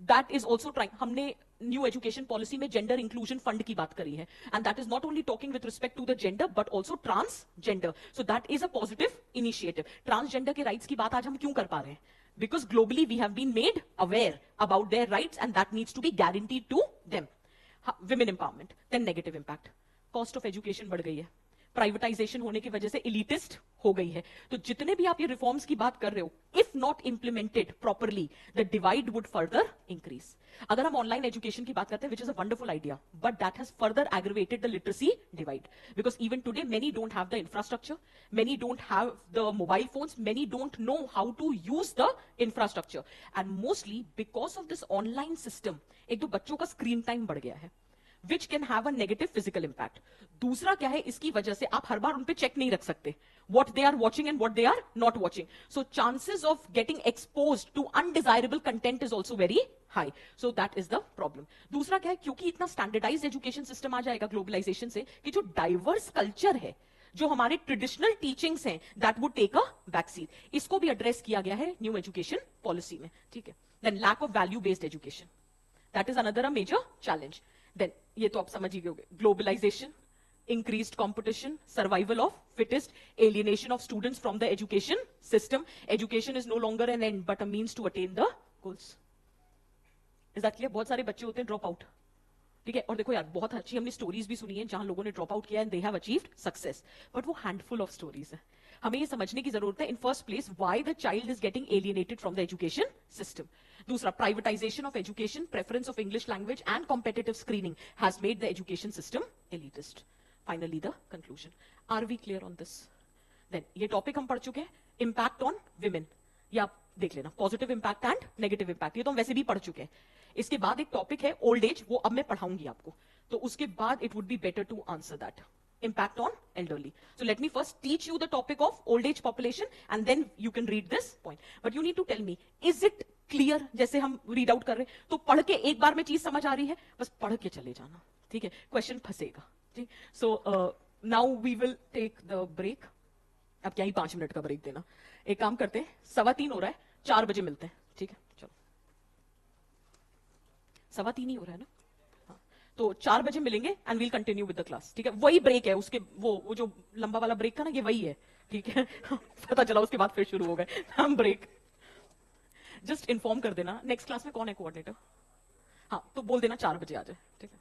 that is also trying. हमने new education policy में gender inclusion fund की बात करी है, and that is not only talking with respect to the gender but also transgender. So that is a positive initiative. Transgender के rights की बात आज हम क्यों कर पा रहे हैं? Because globally we have been made aware about their rights and that needs to be guaranteed to them. Women empowerment. Then negative impact. Cost of education बढ़ गई है. Privatization होने की वजह से elitist हो गई है. तो जितने भी आप ये reforms की बात कर रहे हो, if not implemented properly, the divide would further increase. अगर हम online education की बात करते हैं, which is a wonderful idea, but that has further aggravated the literacy divide. Because even today, many don't have the infrastructure, many don't have the mobile phones, many don't know how to use the infrastructure. And mostly because of this online system, एक तो बच्चों का screen time बढ़ गया है. Which can have a negative physical impact. दूसरा क्या है, इसकी वजह से आप हर बार उन पे चेक नहीं रख सकते what they are watching and what they are not watching, so chances of getting exposed to undesirable content is also very high, so that is the problem। दूसरा क्या है, क्योंकि इतना स्टैंडर्डाइज्ड एजुकेशन सिस्टम आ जाएगा globalisation से, कि जो diverse culture है, जो हमारे ट्रेडिशनल टीचिंग्स हैं, that would take a backseat. इसको भी एड्रेस किया गया है न्यू एजुकेशन पॉलिसी में, ठीक है। Then lack of value based education, that is another a major challenge. Then ये तो आप समझ ही गए, globalization, increased competition, survival of fittest, alienation of students from the education system. Education is no longer an end but a means to attain the goals. Is that clear? बहुत सारे बच्चे होते हैं ड्रॉप आउट, ठीक है। और देखो यार, बहुत अच्छी हमने स्टोरीज भी सुनी है जहां लोगों ने ड्रॉप आउट किया and they have achieved success, but वो हैंडफुल ऑफ स्टोरीज है। हमें ये समझने की जरूरत है in first place why the child is getting alienated from the education system. दूसरा, privatization of education, preference of English language and competitive screening has made the education system elitist. Finally, the conclusion. Are we clear on this? Then, ये topic हम पढ़ चुके हैं, impact on women, या आप देख लेना, positive impact and negative impact, ये तो हम वैसे भी पढ़ चुके हैं। इसके बाद एक टॉपिक है ओल्ड एज, वो अब मैं पढ़ाऊंगी आपको, तो उसके बाद it would be better to answer that, impact on elderly. So let me first teach you the topic of old age population and then you can read this point. But you need to tell me, is it clear? जैसे हम read out कर रहे हैं, तो पढ़ के एक बार में चीज समझ आ रही है, बस पढ़ के चले जाना, ठीक है, question फंसेगा। So now we will take the break. अब क्या ही 5 मिनट का ब्रेक देना, एक काम करते हैं, 3:15 हो रहा है, 4 बजे मिलते हैं, ठीक है, चलो 3:15 ही हो रहा है ना, हाँ, तो 4 बजे मिलेंगे and we'll continue with the class, ठीक है। वही ब्रेक है, उसके वो जो लंबा वाला ब्रेक था ना, ये वही है, ठीक है। पता चला उसके बाद फिर शुरू हो गए हम ब्रेक। जस्ट इन्फॉर्म कर देना नेक्स्ट क्लास में कौन है कोऑर्डिनेटर, हाँ, तो बोल देना 4 बजे आ जाए, ठीक है।